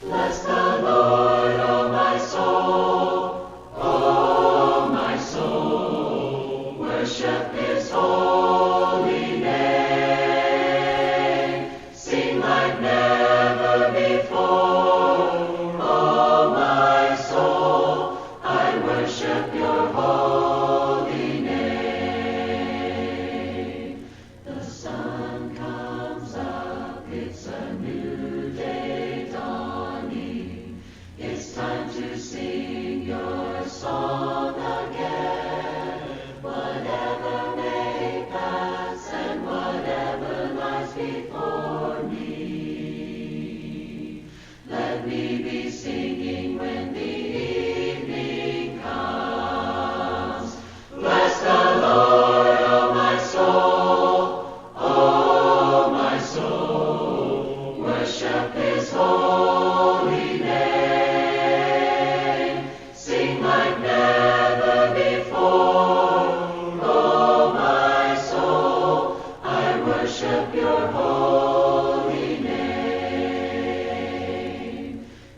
Bless the Lord, O my soul. O my soul, worship his holy name. Sing like never before. O my soul, I worship your holy name. The sun comes up, it's a new day dawning. It's time to sing your song again. Whatever may pass and whatever lies before me, let me be singing when the evening comes. Bless the Lord, O my soul. O my soul, worship his holy name. Sing like never before. O my soul, I worship your holy name.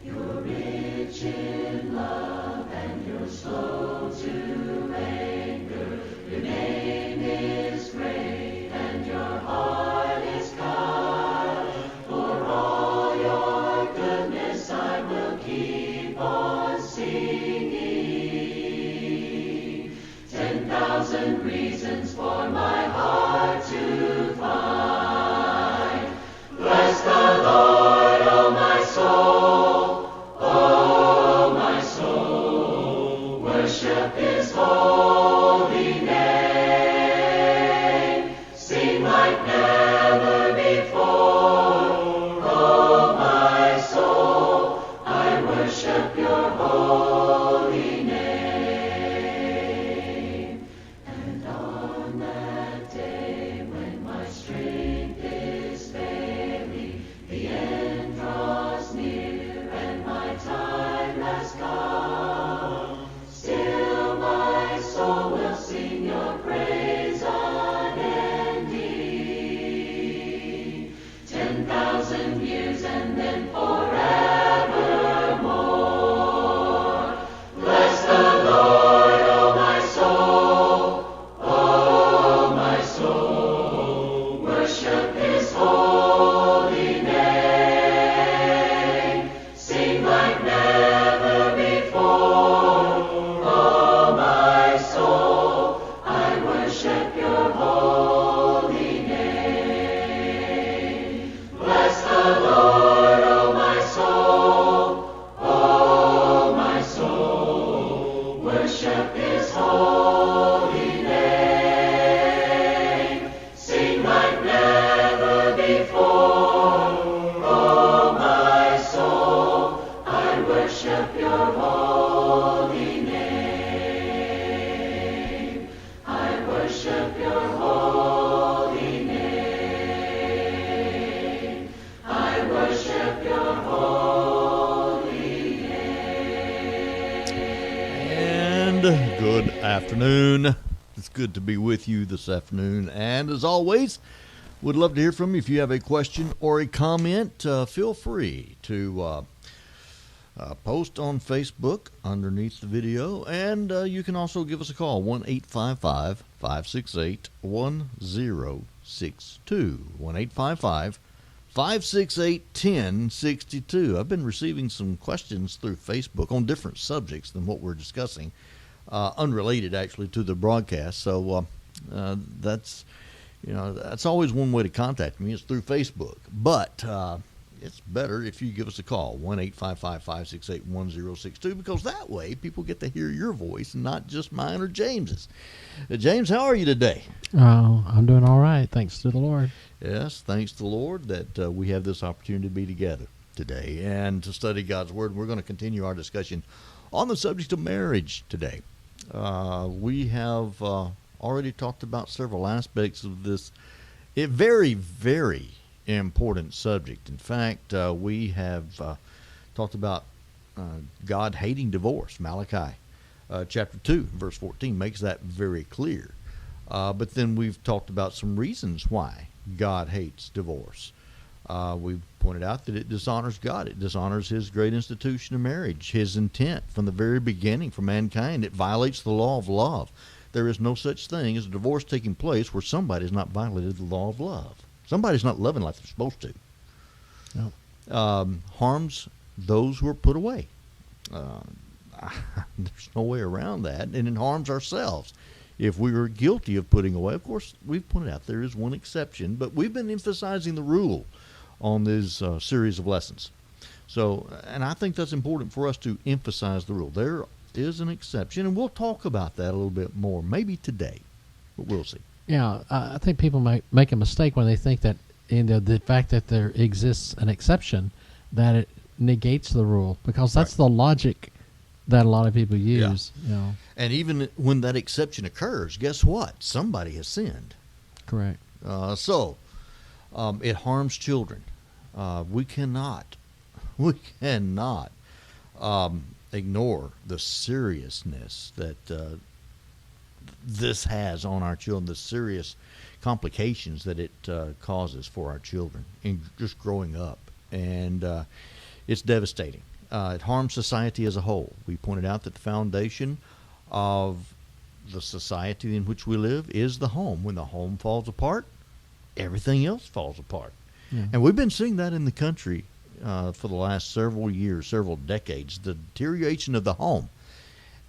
You're rich in love and you're slow to anger. Your name is great and your heart is kind. For all your goodness I will keep on singing. 10,000 reasons for my heart to find. Bless the Lord, O my soul. O my soul, worship his holy name. Sing like never before. O my soul, I worship your holy name. And on that day when my strength is failing, the end draws near and my time has come, still my soul will sing your praise unending. 10,000 years and then forevermore. Bless the Lord, O my soul. O my soul, worship his holy name. Sing like never before. O my soul, I worship your holy name. Bless the Lord, O my soul. O my soul, worship his holy name. Sing like never before. O my soul, I worship your holy name. I worship your holy name. I worship your holy name. And good afternoon. It's good to be with you this afternoon. And as always, would love to hear from you. If you have a question or a comment, feel free to post on Facebook underneath the video. And you can also give us a call, 1-855-568-1062. 1-855-568-1062. I've been receiving some questions through Facebook on different subjects than what we're discussing, unrelated actually to the broadcast. So that's always one way to contact me is through Facebook. But it's better if you give us a call, 1-855-568-1062, because that way people get to hear your voice and not just mine or James's. James, how are you today? I'm doing all right, thanks to the Lord. Yes, thanks to the Lord that we have this opportunity to be together today and to study God's Word. We're going to continue our discussion on the subject of marriage today. We have already talked about several aspects of this very, very important subject. In fact, we have talked about God hating divorce. Malachi chapter 2, verse 14 makes that very clear. But then we've talked about some reasons why God hates divorce. We've pointed out that it dishonors God. It dishonors His great institution of marriage, His intent from the very beginning for mankind. It violates the law of love. There is no such thing as a divorce taking place where somebody's not violated the law of love. Somebody's not loving like they're supposed to. No. Harms those who are put away. There's no way around that, and it harms ourselves. If we were guilty of putting away, of course, we've pointed out there is one exception, but we've been emphasizing the rule on this series of lessons. So, and I think that's important for us to emphasize the rule. There is an exception, and we'll talk about that a little bit more, maybe today, but we'll see. Yeah, I think people might make a mistake when they think that the fact that there exists an exception, that it negates the rule, because that's the logic that a lot of people use. Yeah. You know. And even when that exception occurs, guess what? Somebody has sinned. Correct. So it harms children. We cannot ignore the seriousness that this has on our children, the serious complications that it causes for our children in just growing up. And it's devastating. It harms society as a whole. We pointed out that the foundation of the society in which we live is the home. When the home falls apart, everything else falls apart. Yeah. And we've been seeing that in the country for the last several years, several decades, the deterioration of the home.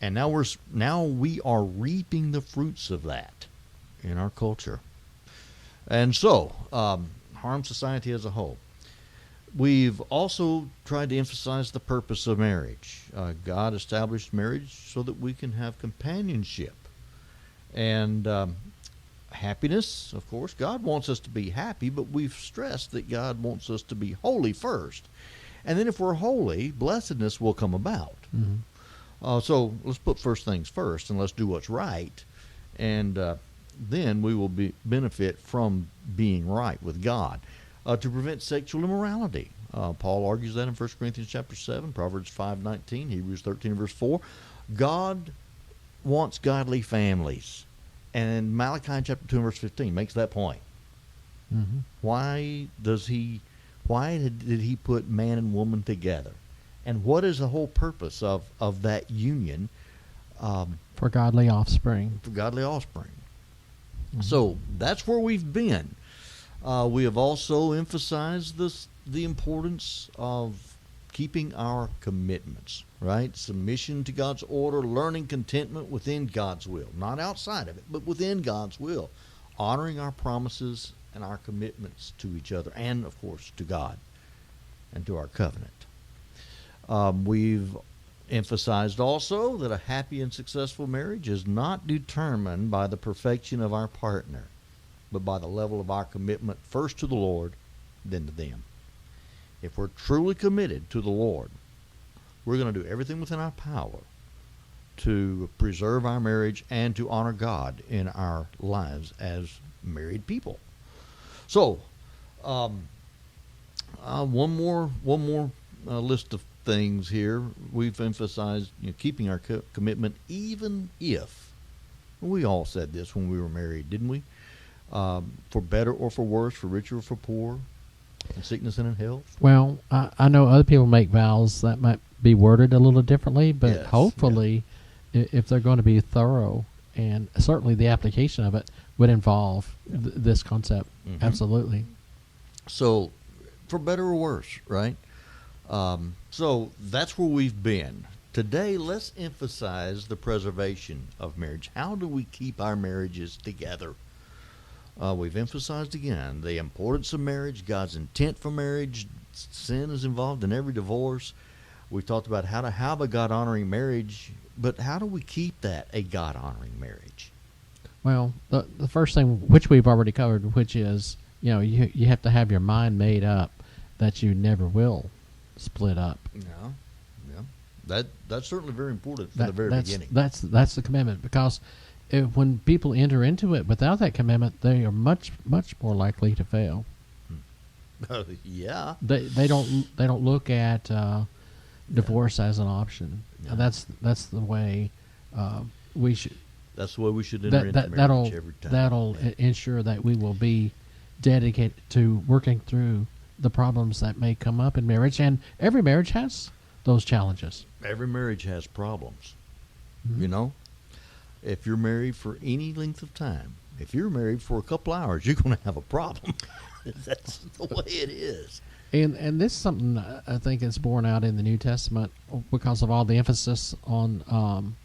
And now we are reaping the fruits of that in our culture. And so, harm society as a whole. We've also tried to emphasize the purpose of marriage. God established marriage so that we can have companionship and happiness. Of course, God wants us to be happy, but we've stressed that God wants us to be holy first. And then if we're holy, blessedness will come about. Mm-hmm. So let's put first things first, and let's do what's right. And then we will benefit from being right with God. To prevent sexual immorality. Paul argues that in 1 Corinthians chapter 7, Proverbs 5:19, Hebrews 13 verse 4. God wants godly families. And Malachi chapter 2 verse 15 makes that point. Mm-hmm. Why did he put man and woman together? And what is the whole purpose of that union? For godly offspring. For godly offspring. Mm-hmm. So that's where we've been. We have also emphasized the importance of keeping our commitments, right? Submission to God's order, learning contentment within God's will, not outside of it, but within God's will, honoring our promises and our commitments to each other and, of course, to God and to our covenant. We've emphasized also that a happy and successful marriage is not determined by the perfection of our partner, but by the level of our commitment first to the Lord, then to them. If we're truly committed to the Lord, we're going to do everything within our power to preserve our marriage and to honor God in our lives as married people. So, one more list of things here. We've emphasized keeping our commitment, even if we all said this when we were married, didn't we? For better or for worse, for richer or for poor, in sickness and in health. Well, I know other people make vows that might be worded a little differently, but Yes, hopefully, if they're going to be thorough, and certainly the application of it would involve this concept. Mm-hmm. Absolutely. So, for better or worse, right? So that's where we've been. Today, let's emphasize the preservation of marriage. How do we keep our marriages together? We've emphasized again the importance of marriage, God's intent for marriage. Sin is involved in every divorce. We've talked about how to have a God-honoring marriage, but how do we keep that a God-honoring marriage? Well, the first thing, which we've already covered, which is, you have to have your mind made up that you never will split up. Yeah. That's certainly very important from the very beginning. That's the commitment, because when people enter into it without that commitment, they are much more likely to fail. Yeah. They don't look at divorce as an option. No. That's the way we should. That's the way we should enter into marriage every time. That'll ensure that we will be dedicated to working through the problems that may come up in marriage. And every marriage has those challenges. Every marriage has problems. Mm-hmm. You know, if you're married for any length of time, if you're married for a couple hours, you're going to have a problem. That's the way it is. And this is something I think is borne out in the New Testament because of all the emphasis on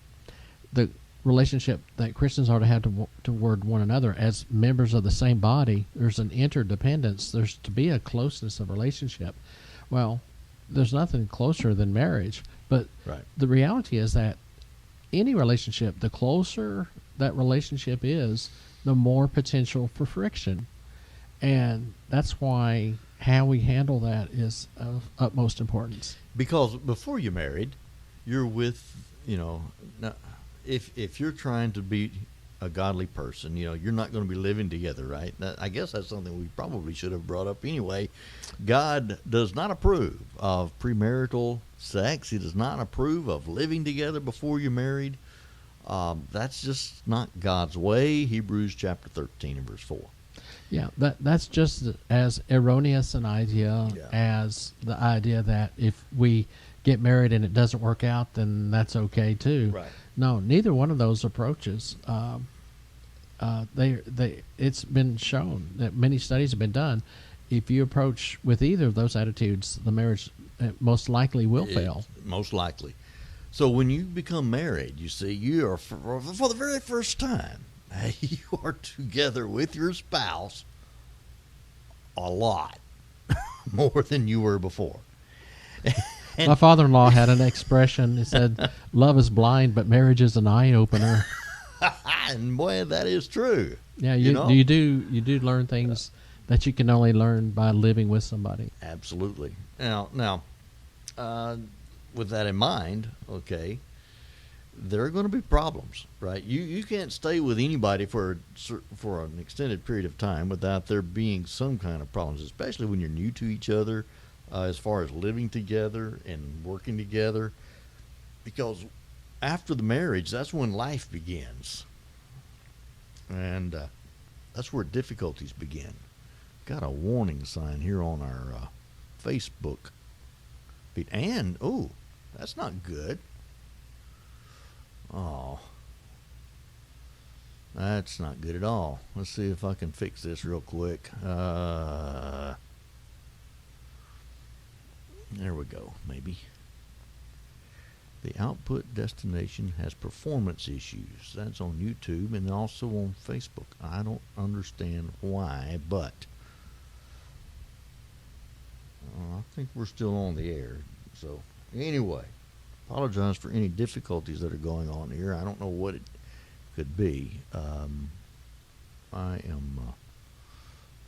the relationship that Christians are to have toward one another as members of the same body. There's an interdependence. There's to be a closeness of relationship. Well, there's nothing closer than marriage. But Right. the reality is that any relationship, the closer that relationship is, the more potential for friction. And that's why how we handle that is of utmost importance. Because before you're married, you're with, if you're trying to be a godly person, you're not going to be living together, right? I guess that's something we probably should have brought up anyway. God does not approve of premarital sex. He does not approve of living together before you're married. That's just not God's way. Hebrews chapter 13 and verse 4. Yeah, that's just as erroneous an idea as the idea that if we get married and it doesn't work out, then that's okay too. Right. No, neither one of those approaches. It's been shown that many studies have been done. If you approach with either of those attitudes, the marriage most likely will fail. Most likely. So when you become married, you see, you are for the very first time, you are together with your spouse a lot more than you were before. My father-in-law had an expression. He said, "Love is blind, but marriage is an eye-opener." And boy, that is true. Yeah, you do learn things that you can only learn by living with somebody. Absolutely. Now, with that in mind, okay, there are going to be problems, right? You can't stay with anybody for an extended period of time without there being some kind of problems, especially when you're new to each other, as far as living together and working together, because after the marriage, that's when life begins, and that's where difficulties begin. Got a warning sign here on our Facebook feed, and that's not good. Oh, that's not good at all. Let's see if I can fix this real quick. There we go, maybe. The output destination has performance issues. That's on YouTube and also on Facebook. I don't understand why, but I think we're still on the air. So anyway, apologize for any difficulties that are going on here. I don't know what it could be. I am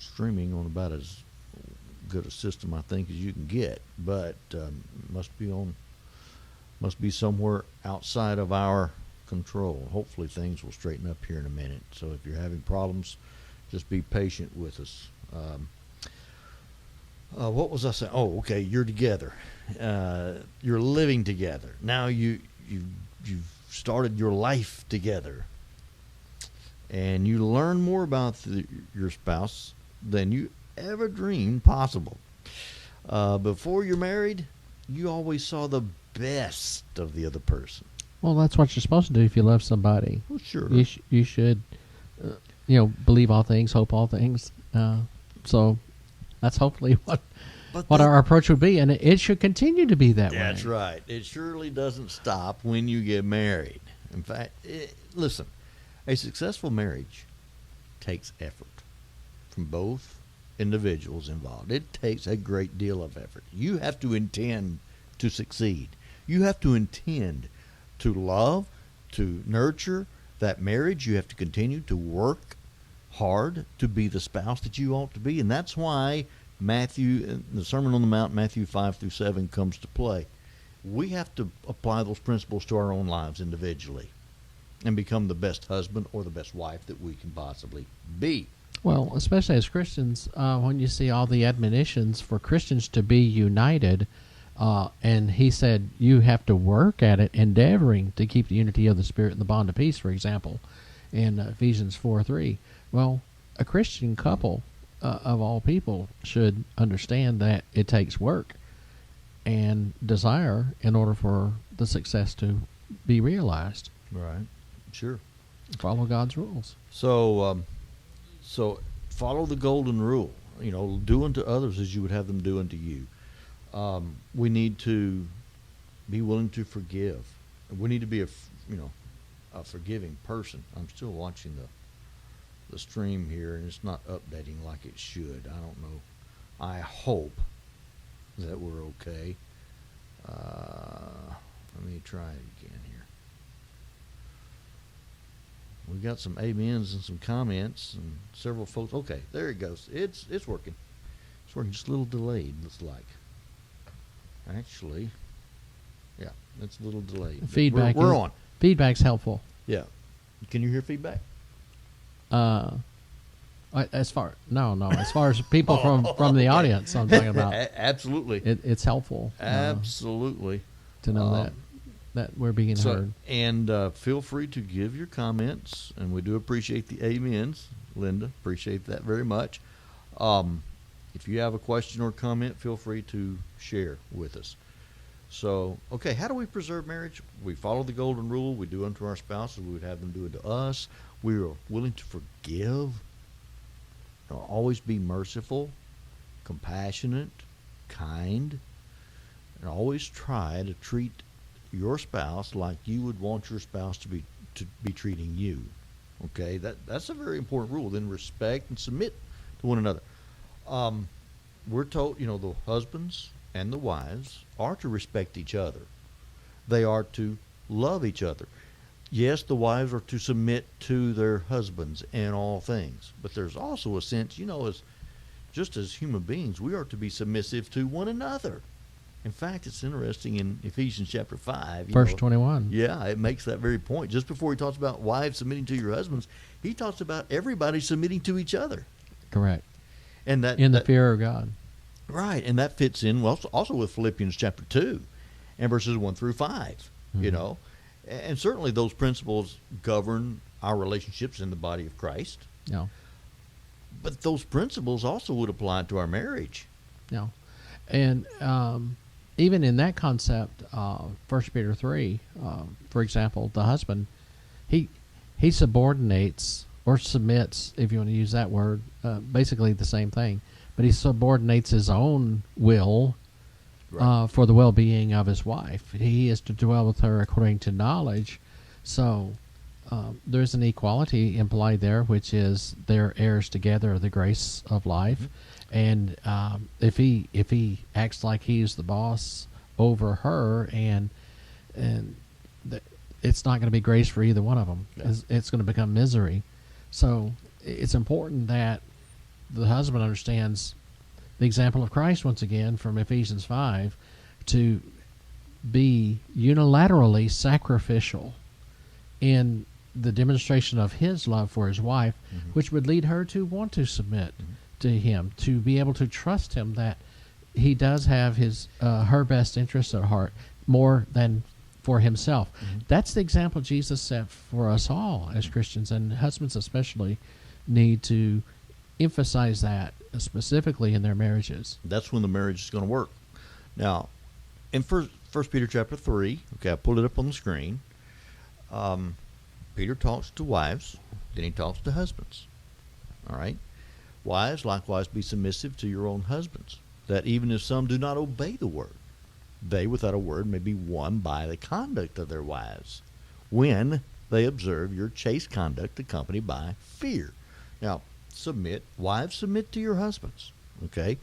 streaming on about as good a system I think as you can get, but must be somewhere outside of our control. Hopefully things will straighten up here in a minute. So if you're having problems, just be patient with us. What was I saying? Oh, okay, you're together. You're living together. Now you've started your life together. And you learn more about your spouse than you ever dreamed possible. Before you're married, you always saw the best of the other person. Well, that's what you're supposed to do if you love somebody. Well, sure. You should, believe all things, hope all things. So that's hopefully what our approach would be, and it should continue to be that way. That's right. It surely doesn't stop when you get married. In fact, listen, a successful marriage takes effort from both individuals involved. It takes a great deal of effort. You have to intend to succeed. You have to intend to love, to nurture that marriage. You have to continue to work hard to be the spouse that you ought to be. And that's why the Sermon on the Mount, Matthew 5-7 comes to play. We have to apply those principles to our own lives individually and become the best husband or the best wife that we can possibly be. Well, especially as Christians, when you see all the admonitions for Christians to be united, and he said you have to work at it, endeavoring to keep the unity of the Spirit and the bond of peace, for example, in Ephesians 4:3. Well, a Christian couple of all people should understand that it takes work and desire in order for the success to be realized. Right. Sure. Follow God's rules. So, so follow the golden rule. You know, do unto others as you would have them do unto you. We need to be willing to forgive. We need to be a forgiving person. I'm still watching the stream here, and it's not updating like it should. I don't know. I hope that we're okay. Let me try it again here. We've got some amens and some comments and several folks. Okay, there it goes. It's working. It's working just a little delayed, looks like. Actually, yeah, it's a little delayed. Feedback. We're on. Feedback's helpful. Yeah. Can you hear feedback? As far as people from the audience, I'm talking about. Absolutely. It's helpful. Absolutely. To know that we're being heard. And feel free to give your comments, and we do appreciate the amens, Linda. Appreciate that very much. If you have a question or comment, feel free to share with us. So, okay, how do we preserve marriage? We follow the golden rule. We do unto our spouses. We would have them do it to us. We are willing to forgive. Always be merciful, compassionate, kind, and always try to treat your spouse like you would want your spouse to be treating you. Okay, that's a very important rule. Then respect and submit to one another. We're told, the husbands and the wives are to respect each other. They are to love each other. Yes, the wives are to submit to their husbands in all things, but there's also a sense, as human beings, we are to be submissive to one another. In fact, it's interesting in Ephesians chapter 5. Verse 21. Yeah, it makes that very point. Just before he talks about wives submitting to your husbands, he talks about everybody submitting to each other. Correct. And that in the fear of God. Right, and that fits in also with Philippians chapter 2 and verses 1 through 5, Mm-hmm. And certainly those principles govern our relationships in the body of Christ. Yeah. But those principles also would apply to our marriage. Yeah. And even in that concept, 1 Peter 3, for example, the husband, he subordinates or submits, if you want to use that word, basically the same thing. But he subordinates his own will for the well-being of his wife. He is to dwell with her according to knowledge. So there's an equality implied there, which is they're heirs together of the grace of life. Mm-hmm. And if he acts like he's the boss over her, and it's not going to be grace for either one of them. Yeah. It's going to become misery. So it's important that the husband understands the example of Christ, once again, from Ephesians 5, to be unilaterally sacrificial in the demonstration of his love for his wife, mm-hmm. which would lead her to want to submit mm-hmm. to him, to be able to trust him that he does have her best interests at heart more than for himself. Mm-hmm. That's the example Jesus set for us all as Christians, and husbands especially need to emphasize that specifically in their marriages. That's when the marriage is going to work. Now, in First Peter chapter 3, okay, I pulled it up on the screen. Peter talks to wives, then he talks to husbands. All right? Wives, likewise, be submissive to your own husbands, that even if some do not obey the word, they without a word may be won by the conduct of their wives, when they observe your chaste conduct accompanied by fear. Now, wives, submit to your husbands. Okay?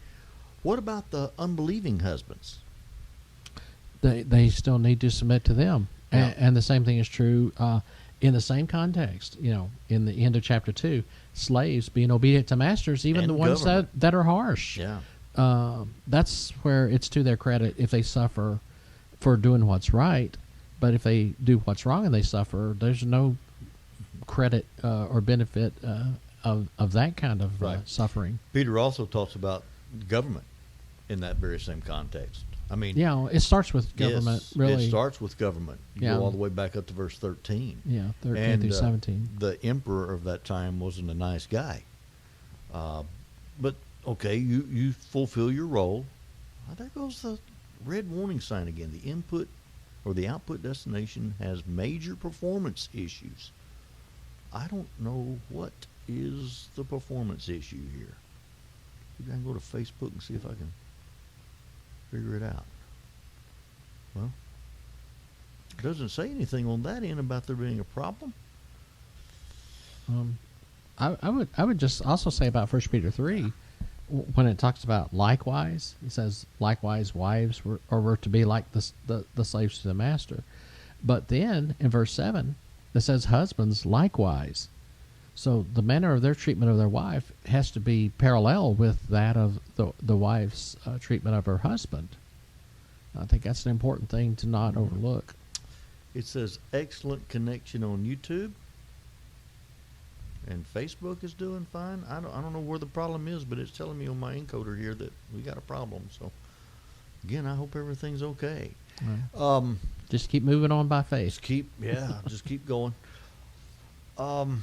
What about the unbelieving husbands? They still need to submit to them. Yeah. And the same thing is true in the same context. In the end of chapter 2, slaves being obedient to masters, even and the ones that are harsh. Yeah. That's where it's to their credit if they suffer for doing what's right. But if they do what's wrong and they suffer, there's no credit or benefit of that kind of suffering. Peter also talks about government in that very same context. I mean, yeah, it starts with government. Yes, really, it starts with government. You go all the way back up to verse 13. Yeah, 13 through 17. The emperor of that time wasn't a nice guy. but okay, you fulfill your role. There goes the red warning sign again. The input or the output destination has major performance issues. I don't know what is the performance issue here. Maybe I can go to Facebook and see if I can figure it out. Well, it doesn't say anything on that end about there being a problem. I would just also say about 1 Peter 3, when it talks about likewise, it says likewise wives were to be like the slaves to the master. But then in verse 7, it says husbands likewise. So the manner of their treatment of their wife has to be parallel with that of the wife's treatment of her husband. I think that's an important thing to not overlook. It says excellent connection on YouTube. And Facebook is doing fine. I don't know where the problem is, but it's telling me on my encoder here that we got a problem. So, again, I hope everything's okay. Right. Just keep moving on by faith. Just keep going. The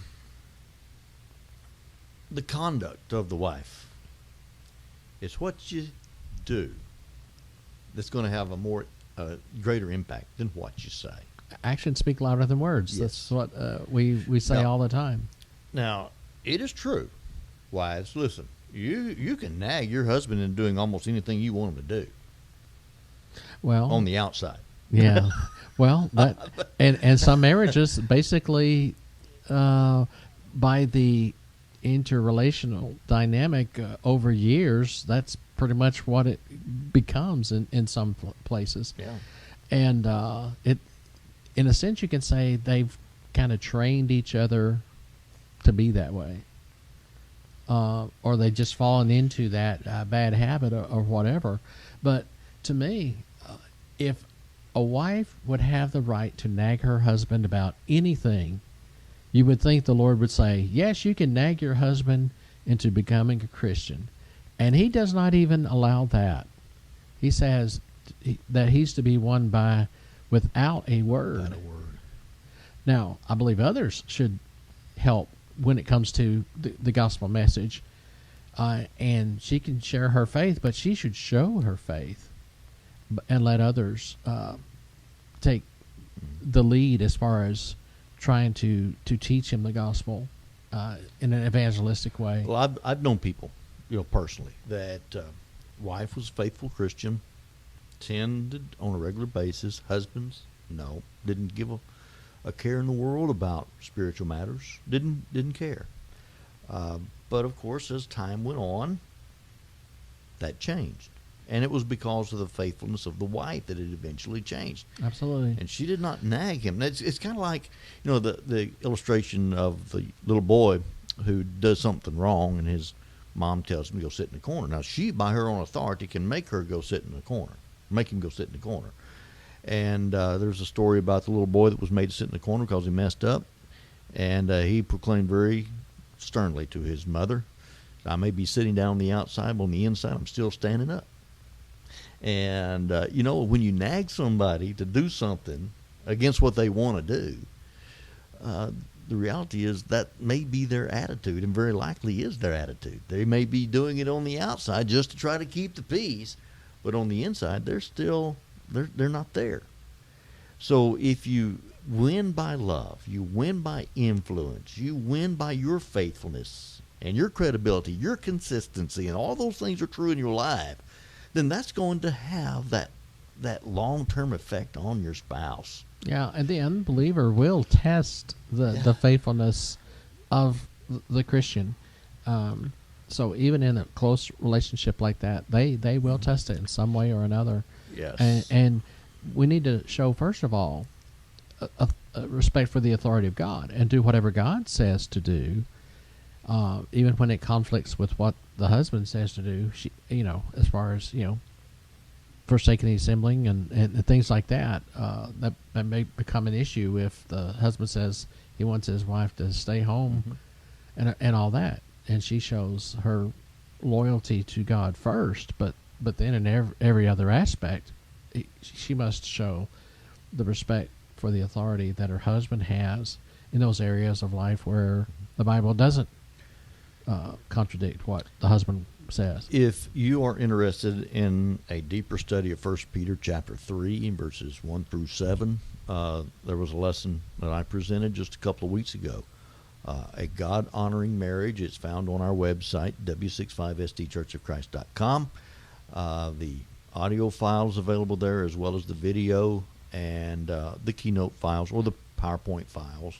conduct of the wife. It's what you do that's going to have a more greater impact than what you say. Actions speak louder than words. Yes. That's what we say all the time. Now, it is true, wives. Listen, you can nag your husband into doing almost anything you want him to do. Well, on the outside. Yeah. Well, that and some marriages basically by the interrelational dynamic over years, that's pretty much what it becomes in some places. Yeah. And it, in a sense, you can say they've kind of trained each other to be that way, or they just fallen into that bad habit or whatever. But to me, if a wife would have the right to nag her husband about anything, you would think the Lord would say, yes, you can nag your husband into becoming a Christian. And he does not even allow that. He says that he's to be won by without a word. Without a word. Now, I believe others should help when it comes to the gospel message. And she can share her faith, but she should show her faith and let others take the lead as far as trying to teach him the gospel in an evangelistic way. Well, I've known people, personally, that wife was a faithful Christian, attended on a regular basis. Husbands, no, didn't give a care in the world about spiritual matters. Didn't care. But of course, as time went on, that changed. And it was because of the faithfulness of the wife that it eventually changed. Absolutely. And she did not nag him. It's kind of like, the illustration of the little boy who does something wrong and his mom tells him to go sit in the corner. Now, she, by her own authority, can make her go sit in the corner, make him go sit in the corner. And there's a story about the little boy that was made to sit in the corner because he messed up. And he proclaimed very sternly to his mother, I may be sitting down on the outside, but on the inside, I'm still standing up. And, when you nag somebody to do something against what they want to do, the reality is that may be their attitude, and very likely is their attitude. They may be doing it on the outside just to try to keep the peace, but on the inside, they're not there. So if you win by love, you win by influence, you win by your faithfulness and your credibility, your consistency, and all those things are true in your life, then that's going to have that long-term effect on your spouse. Yeah, and the unbeliever will test the faithfulness of the Christian. So even in a close relationship like that, they will test it in some way or another. Yes. And we need to show, first of all, a respect for the authority of God and do whatever God says to do, even when it conflicts with what the husband says to do, as far as, forsaking the assembling and things like that, that may become an issue if the husband says he wants his wife to stay home and all that. And she shows her loyalty to God first, but then in every other aspect, she must show the respect for the authority that her husband has in those areas of life where the Bible doesn't contradict what the husband says. If you are interested in a deeper study of 1 Peter chapter 3, verses 1 through 7, there was a lesson that I presented just a couple of weeks ago. A God-honoring marriage. It's found on our website, w65stchurchofchrist.com. The audio files available there, as well as the video and the keynote files or the PowerPoint files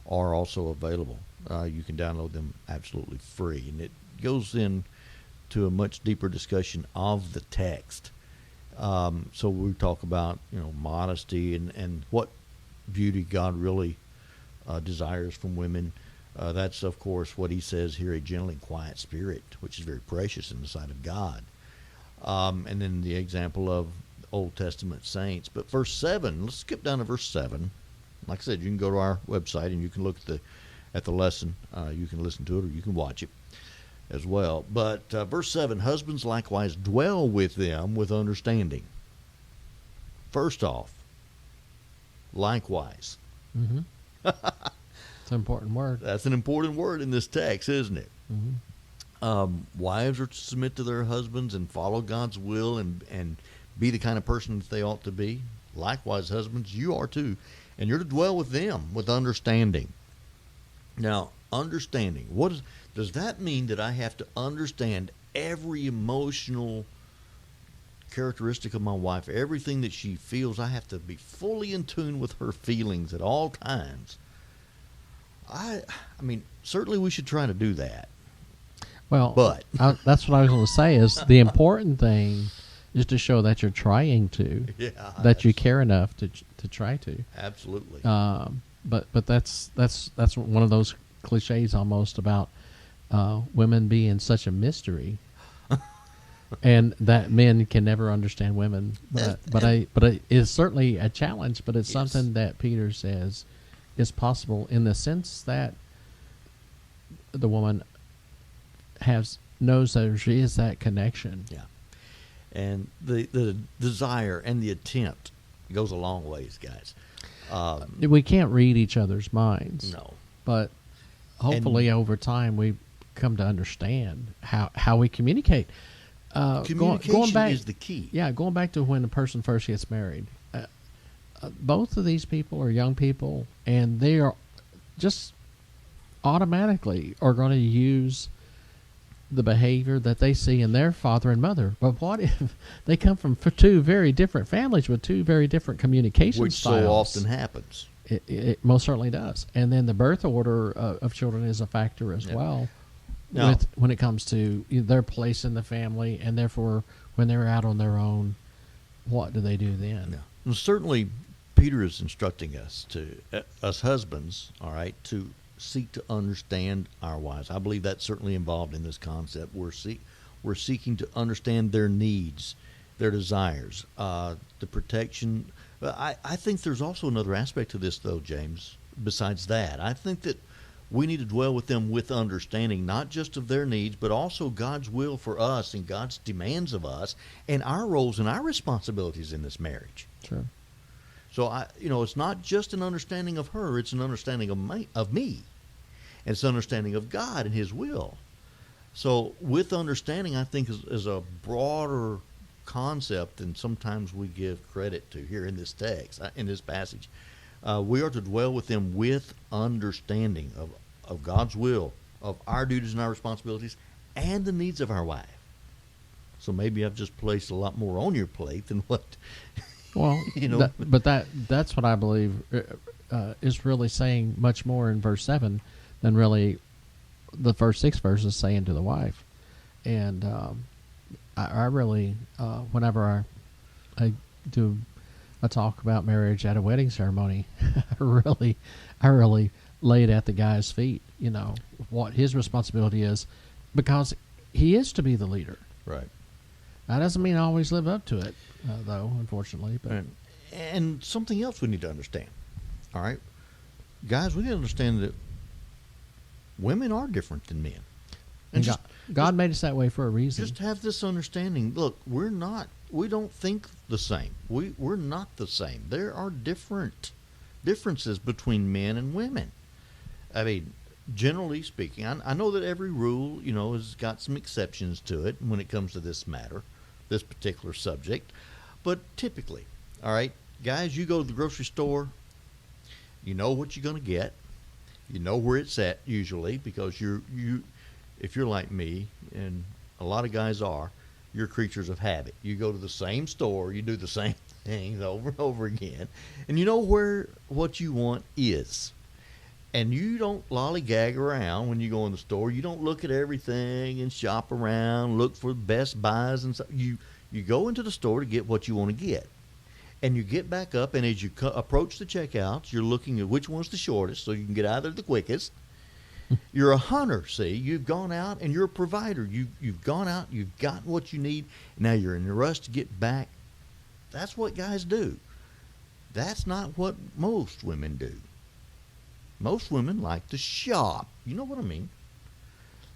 are also available. You can download them absolutely free, and it goes in to a much deeper discussion of the text. So we talk about modesty and what beauty God really desires from women. That's of course what he says here: a gentle and quiet spirit, which is very precious in the sight of God. And then the example of Old Testament saints. But verse 7, let's skip down to verse 7. Like I said, you can go to our website and you can look at the lesson. You can listen to it or you can watch it as well. But verse 7, husbands likewise dwell with them with understanding. First off, likewise. Mm-hmm. It's an important word. That's an important word in this text, isn't it? Mm-hmm. Wives are to submit to their husbands and follow God's will and be the kind of person that they ought to be. Likewise, husbands, you are too. And you're to dwell with them with understanding. Now, understanding. Does that mean that I have to understand every emotional characteristic of my wife, everything that she feels? I have to be fully in tune with her feelings at all times. I mean, certainly we should try to do that. Well, but that's what I was going to say is the important thing is to show that you're trying to, that you care enough to try to. Absolutely. But that's one of those cliches almost about women being such a mystery, and that men can never understand women. But it is certainly a challenge. But it's something that Peter says is possible in the sense that the woman knows that there is that connection. Yeah. And the desire and the attempt goes a long ways, guys. We can't read each other's minds. No. But hopefully over time we come to understand how we communicate. Communication going back, is the key. Yeah, going back to when a person first gets married. Both of these people are young people, and they are just automatically are going to use the behavior that they see in their father and mother. But what if they come from two very different families with two very different communication styles? Which so often happens. It most certainly does. And then the birth order of children is a factor as well. Now, when it comes to their place in the family, and therefore when they're out on their own, what do they do then? Yeah. Well, certainly Peter is instructing us us husbands, all right, to seek to understand our wives. I believe that's certainly involved in this concept. We're seeking to understand their needs, their desires, the protection. I think there's also another aspect to this, though, James, besides that. I think that we need to dwell with them with understanding, not just of their needs, but also God's will for us and God's demands of us and our roles and our responsibilities in this marriage. Sure. So, it's not just an understanding of her, it's an understanding of me. And it's an understanding of God and His will. So, with understanding, I think, is a broader concept than sometimes we give credit to here in this text, in this passage. We are to dwell with them with understanding of God's will, of our duties and our responsibilities, and the needs of our wife. So maybe I've just placed a lot more on your plate than what... Well, but that's what I believe is really saying much more in verse 7 than really the first 6 verses saying to the wife. And I really, whenever I do a talk about marriage at a wedding ceremony, I really lay it at the guy's feet, what his responsibility is, because he is to be the leader. Right. That doesn't mean I always live up to it, though, unfortunately. But and something else we need to understand. All right, guys, we need to understand that women are different than men. And God made us that way for a reason. Just have this understanding. Look, we don't think the same. We're not the same. There are differences between men and women. I mean, generally speaking, I know that every rule, has got some exceptions to it when it comes to this matter, this particular subject. But typically, all right, guys, you go to the grocery store, you know what you're going to get. You know where it's at usually because if you're like me, and a lot of guys are, you're creatures of habit. You go to the same store, you do the same things over and over again, and you know where what you want is. And you don't lollygag around when you go in the store. You don't look at everything and shop around, look for best buys and stuff. You go into the store to get what you want to get. And you get back up, and as you approach the checkouts, you're looking at which one's the shortest so you can get out there the quickest. You're a hunter, see. You've gone out, and you're a provider. You've gone out, you've gotten what you need. Now you're in a rush to get back. That's what guys do. That's not what most women do. Most women like to shop. You know what I mean?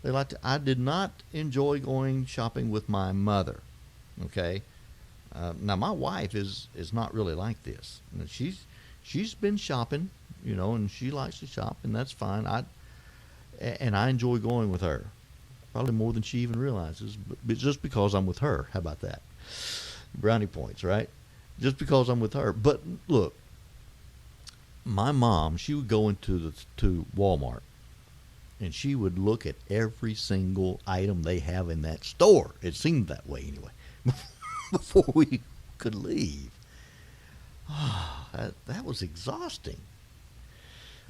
They like to. I did not enjoy going shopping with my mother. Okay? Now my wife is not really like this. She's been shopping, and she likes to shop, and that's fine. I enjoy going with her, probably more than she even realizes. But just because I'm with her, how about that? Brownie points, right? Just because I'm with her. But look, my mom, she would go to Walmart, and she would look at every single item they have in that store. It seemed that way anyway. Before we could leave. That was exhausting.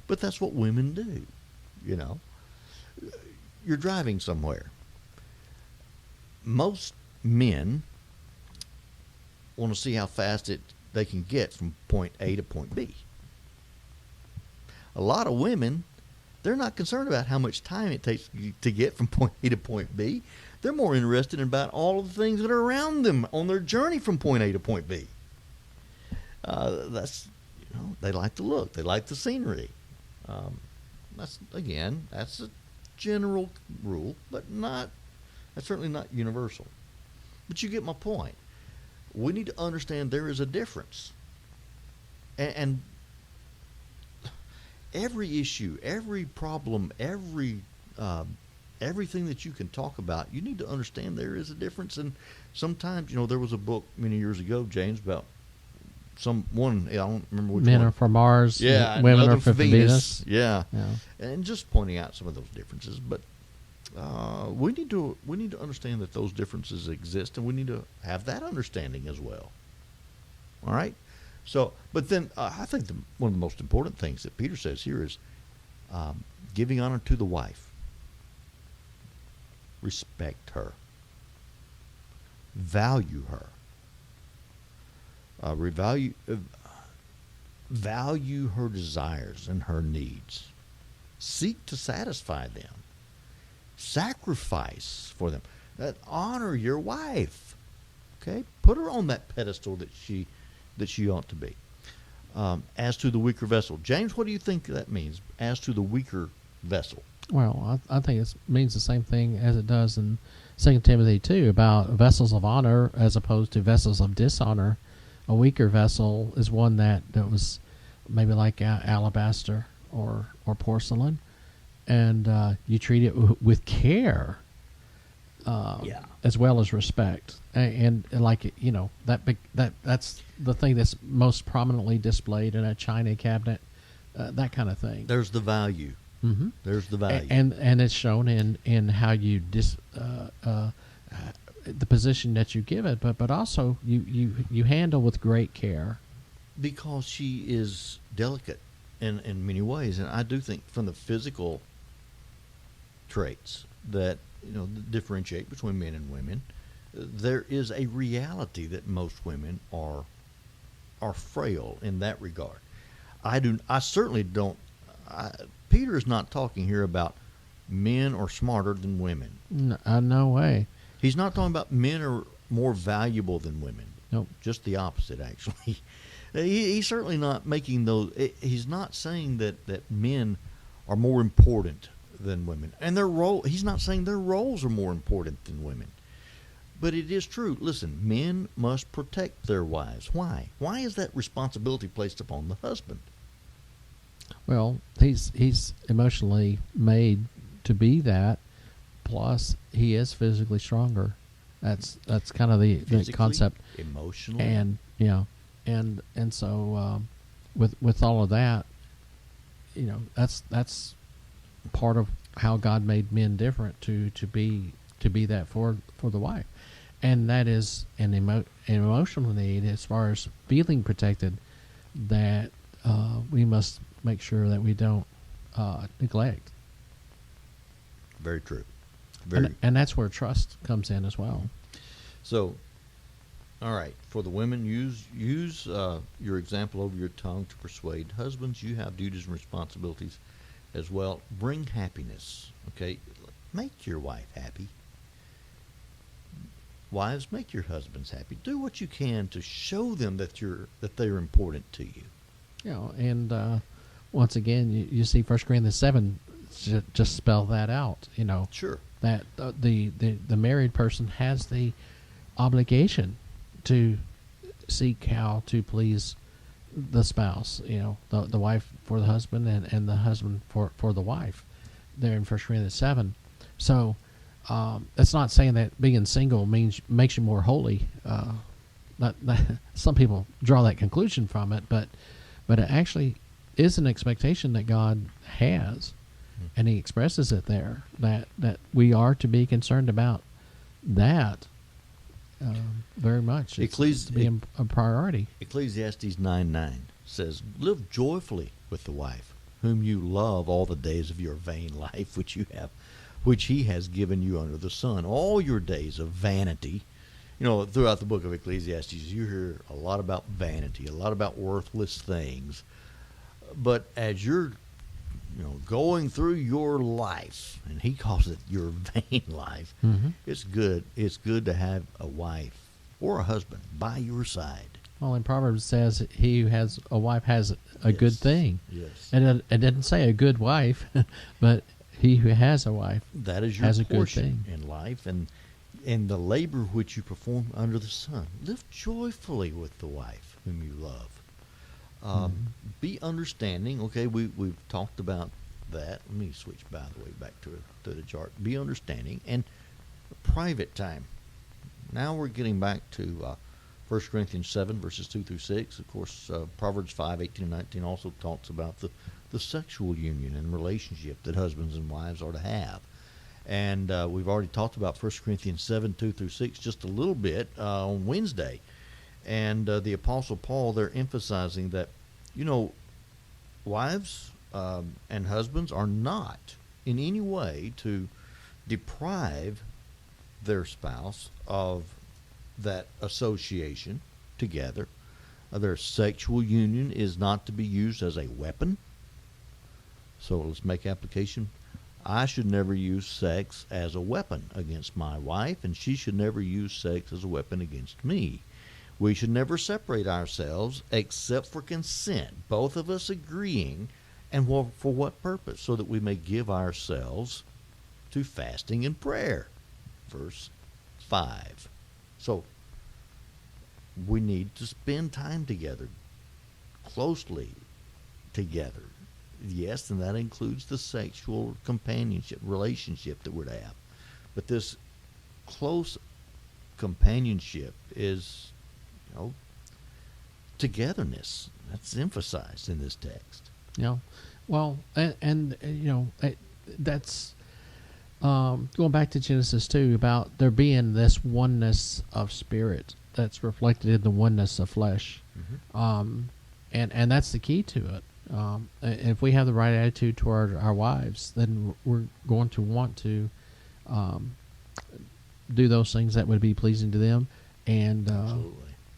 But that's what women do, You're driving somewhere. Most men want to see how fast they can get from point A to point B. A lot of women, they're not concerned about how much time it takes to get from point A to point B. They're more interested in about all of the things that are around them on their journey from point A to point B. They like to look. They like the scenery. That's a general rule, but that's certainly not universal. But you get my point. We need to understand there is a difference. And every issue, every problem, everything that you can talk about, you need to understand there is a difference. And sometimes, there was a book many years ago, James, about I don't remember which Men one. are for Mars, Yeah, women are for Venus. Yeah. And just pointing out some of those differences. But we need to understand that those differences exist, and we need to have that understanding as well. All right? So, but then I think one of the most important things that Peter says here is giving honor to the wife. Respect her. Value her. Value her desires and her needs. Seek to satisfy them. Sacrifice for them. Honor your wife. Okay? Put her on that pedestal that she ought to be. As to the weaker vessel. James, what do you think that means? As to the weaker vessel. Well, I think it means the same thing as it does in 2 Timothy 2 about vessels of honor as opposed to vessels of dishonor. A weaker vessel is one that was maybe like alabaster or porcelain, and you treat it with care, as well as respect, and like that's the thing that's most prominently displayed in a china cabinet, that kind of thing. There's the value. Mm-hmm. There's the value, and it's shown in how you the position that you give it, but also you handle with great care. Because she is delicate in many ways, and I do think from the physical traits that differentiate between men and women, there is a reality that most women are frail in that regard. I certainly don't. Peter is not talking here about men are smarter than women. No way. He's not talking about men are more valuable than women. Nope. Just the opposite, actually. He's certainly not making those. He's not saying that men are more important than women, and their role. He's not saying their roles are more important than women. But it is true. Listen, men must protect their wives. Why? Why is that responsibility placed upon the husband? Well, he's emotionally made to be that. Plus, he is physically stronger. That's kind of the concept. Emotionally, And and so with all of that, that's part of how God made men different to be that for the wife, and that is an emotional need as far as feeling protected that we must make sure that we don't neglect. very true. And that's where trust comes in as well. So, all right, for the women, use your example over your tongue to persuade. Husbands, you have duties and responsibilities as well. Bring happiness. Okay, make your wife happy. Wives, make your husbands happy. Do what you can to show them that they're important to you. And once again, you see 1 Corinthians 7 just spell that out. Sure. That the married person has the obligation to seek how to please the spouse. The wife for the husband and the husband for the wife. There in 1 Corinthians 7. So it's not saying that being single makes you more holy. Some people draw that conclusion from it, but it actually is an expectation that God has. And he expresses it there, that we are to be concerned about that very much. It's to be a priority. Ecclesiastes 9:9 says, "Live joyfully with the wife, whom you love all the days of your vain life, which he has given you under the sun. All your days of vanity." Throughout the book of Ecclesiastes, you hear a lot about vanity, a lot about worthless things. But as you're going through your life, and he calls it your vain life, Mm-hmm. it's good. It's good to have a wife or a husband by your side. Well, in Proverbs it says he who has a wife has a good thing. Yes. And it didn't say a good wife, but he who has a wife That is your has a good portion thing. in life, and the labor which you perform under the sun. Live joyfully with the wife whom you love. Be understanding. Okay, we've talked about that. Let me switch, by the way, back to the chart. Be understanding and private time. Now we're getting back to 1 Corinthians 7, verses 2 through 6. Of course, Proverbs 5, 18 and 19 also talks about the sexual union and relationship that husbands and wives are to have. And we've already talked about 1 Corinthians 7, 2 through 6 just a little bit on Wednesday. And the Apostle Paul, they're emphasizing that, wives and husbands are not in any way to deprive their spouse of that association together. Their sexual union is not to be used as a weapon. So let's make application. I should never use sex as a weapon against my wife, and she should never use sex as a weapon against me. We should never separate ourselves except for consent, both of us agreeing, and for what purpose? So that we may give ourselves to fasting and prayer. Verse 5. So we need to spend time together, closely together. Yes, and that includes the sexual companionship, relationship that we're to have. But this close companionship is, togetherness. That's emphasized in this text. Well, and that's going back to Genesis 2 about there being this oneness of spirit that's reflected in the oneness of flesh. Mm-hmm. And that's the key to it. If we have the right attitude toward our wives, then we're going to want to do those things that would be pleasing to them,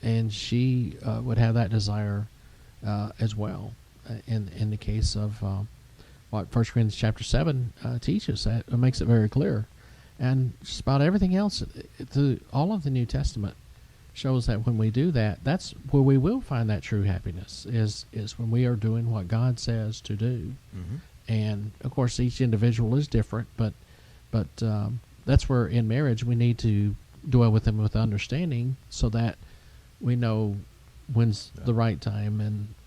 and she would have that desire as well. In the case of what 1 Corinthians chapter 7 teaches, that it makes it very clear, and just about everything else through all of the New Testament shows that when we do that, that's where we will find that true happiness, is when we are doing what God says to do. Mm-hmm. And of course each individual is different, but that's where in marriage we need to dwell with them with understanding, so that we know when's the right time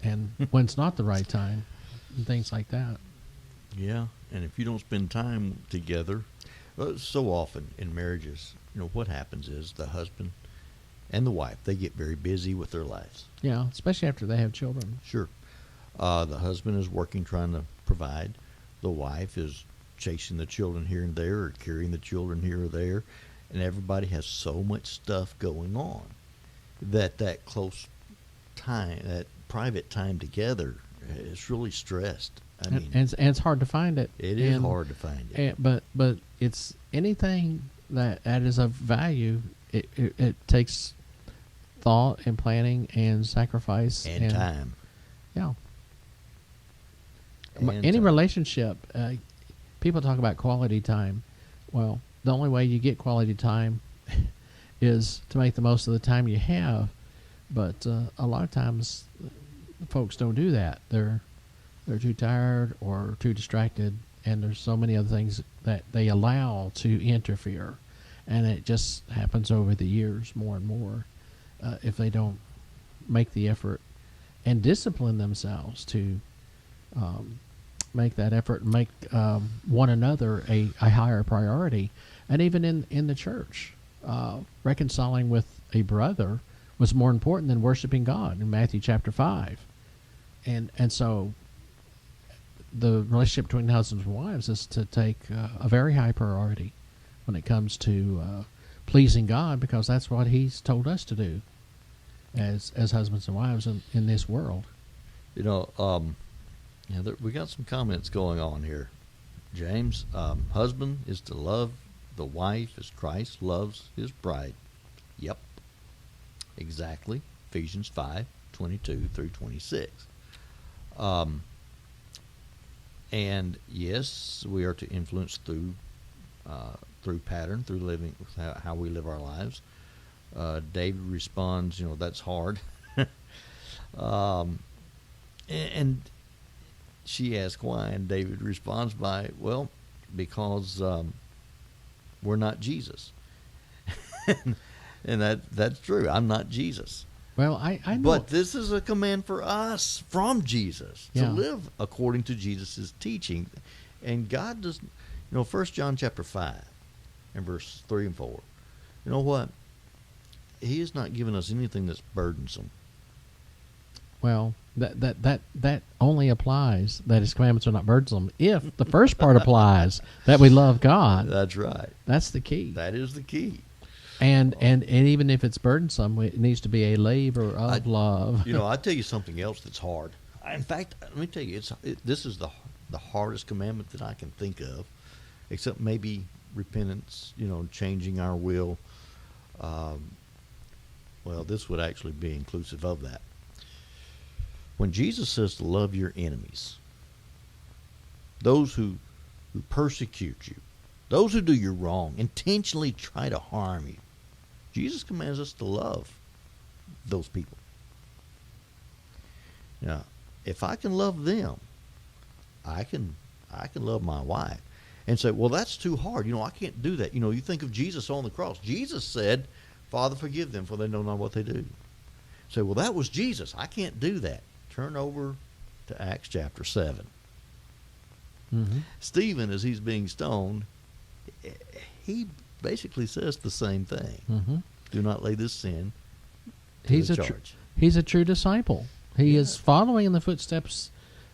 and when's not the right time. and things like that. Yeah, and if you don't spend time together, so often in marriages, what happens is the husband and the wife, they get very busy with their lives. Yeah, especially after they have children. Sure. The husband is working, trying to provide. The wife is chasing the children here and there, or carrying the children here or there, and everybody has so much stuff going on that close time, that private time together, is really stressed. I mean, and it's hard to find it. it is hard to find it. But it's anything that is of value. It takes thought and planning and sacrifice and time. Yeah. And Any time. relationship, people talk about quality time. Well, the only way you get quality time is to make the most of the time you have. But a lot of times, folks don't do that. They're too tired or too distracted, and there's so many other things that they allow to interfere, and it just happens over the years more and more if they don't make the effort and discipline themselves to make that effort and make one another a higher priority. And even in the church, reconciling with a brother was more important than worshiping God in Matthew chapter 5. And so the relationship between husbands and wives is to take a very high priority when it comes to pleasing God, because that's what He's told us to do as husbands and wives in this world. We got some comments going on here. James, husband is to love the wife as Christ loves his bride. Yep, exactly. Ephesians 5:22 through 26. And yes, we are to influence through pattern, through living, how we live our lives. David responds, that's hard. And she asks why, and David responds by, well, because we're not Jesus. And that's true. I'm not Jesus. Well, I know. But this is a command for us from Jesus to Yeah. live according to Jesus' teaching. And God does, 1 John chapter 5 and verse 3 and 4. You know what? He has not given us anything that's burdensome. Well, that only applies that His commandments are not burdensome if the first part applies, that we love God. That's right. That's the key. That is the key. And even if it's burdensome, it needs to be a labor of love. I tell you something else that's hard. In fact, let me tell you, this is the hardest commandment that I can think of, except maybe repentance, changing our will. Well, this would actually be inclusive of that. When Jesus says to love your enemies, those who persecute you, those who do you wrong, intentionally try to harm you, Jesus commands us to love those people. Now, if I can love them, I can love my wife. And say, well, that's too hard. I can't do that. You think of Jesus on the cross. Jesus said, Father, forgive them, for they know not what they do. Say, well, that was Jesus. I can't do that. Turn over to Acts chapter 7. Mm-hmm. Stephen, as he's being stoned, he basically says the same thing. Mm-hmm. Do not lay this sin to He's the a charge. He's a true disciple. He is following in the footsteps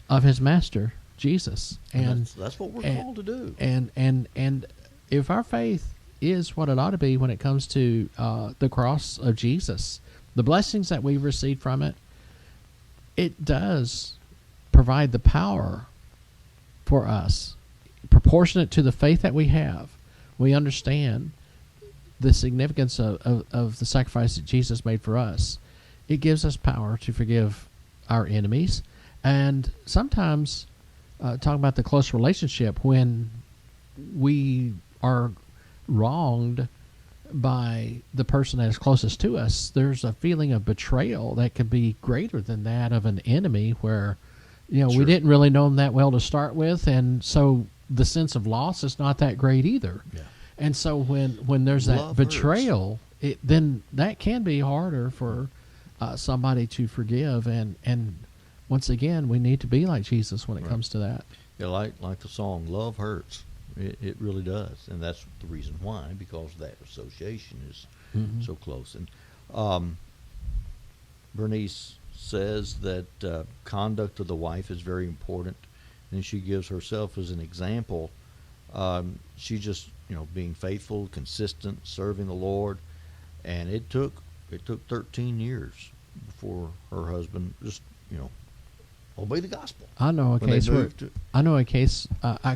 of his master, Jesus. And that's what we're called to do. And if our faith is what it ought to be when it comes to the cross of Jesus, the blessings that we've received from it, it does provide the power for us, proportionate to the faith that we have. We understand the significance of the sacrifice that Jesus made for us. It gives us power to forgive our enemies. And sometimes, talking about the close relationship, when we are wronged by the person that is closest to us, there's a feeling of betrayal that could be greater than that of an enemy, where we Sure. didn't really know them that well to start with, and so the sense of loss is not that great either. Yeah. And so when there's that Love betrayal, then that can be harder for somebody to forgive, and once again, we need to be like Jesus when it comes to that. Yeah, like the song, love hurts. It really does, and that's the reason why, because that association is so close. And Bernice says that conduct of the wife is very important, and she gives herself as an example. She just, being faithful, consistent, serving the Lord, and it took 13 years before her husband just, obey the gospel. I know a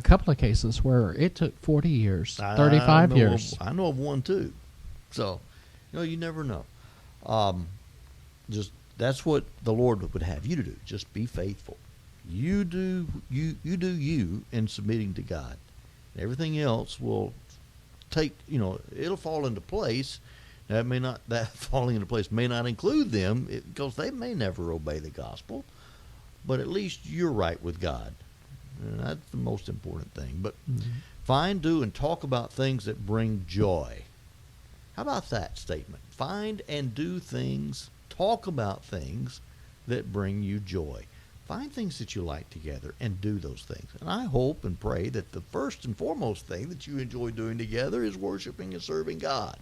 couple of cases where it took 40 years, 35 years. I know of one too. So, you never know. Just that's what the Lord would have you to do. Just be faithful. You do you in submitting to God. Everything else will it'll fall into place. Now, that falling into place may not include them because they may never obey the gospel. But at least you're right with God. And that's the most important thing. But find, do, and talk about things that bring joy. How about that statement? Find and do things, talk about things that bring you joy. Find things that you like together and do those things. And I hope and pray that the first and foremost thing that you enjoy doing together is worshiping and serving God.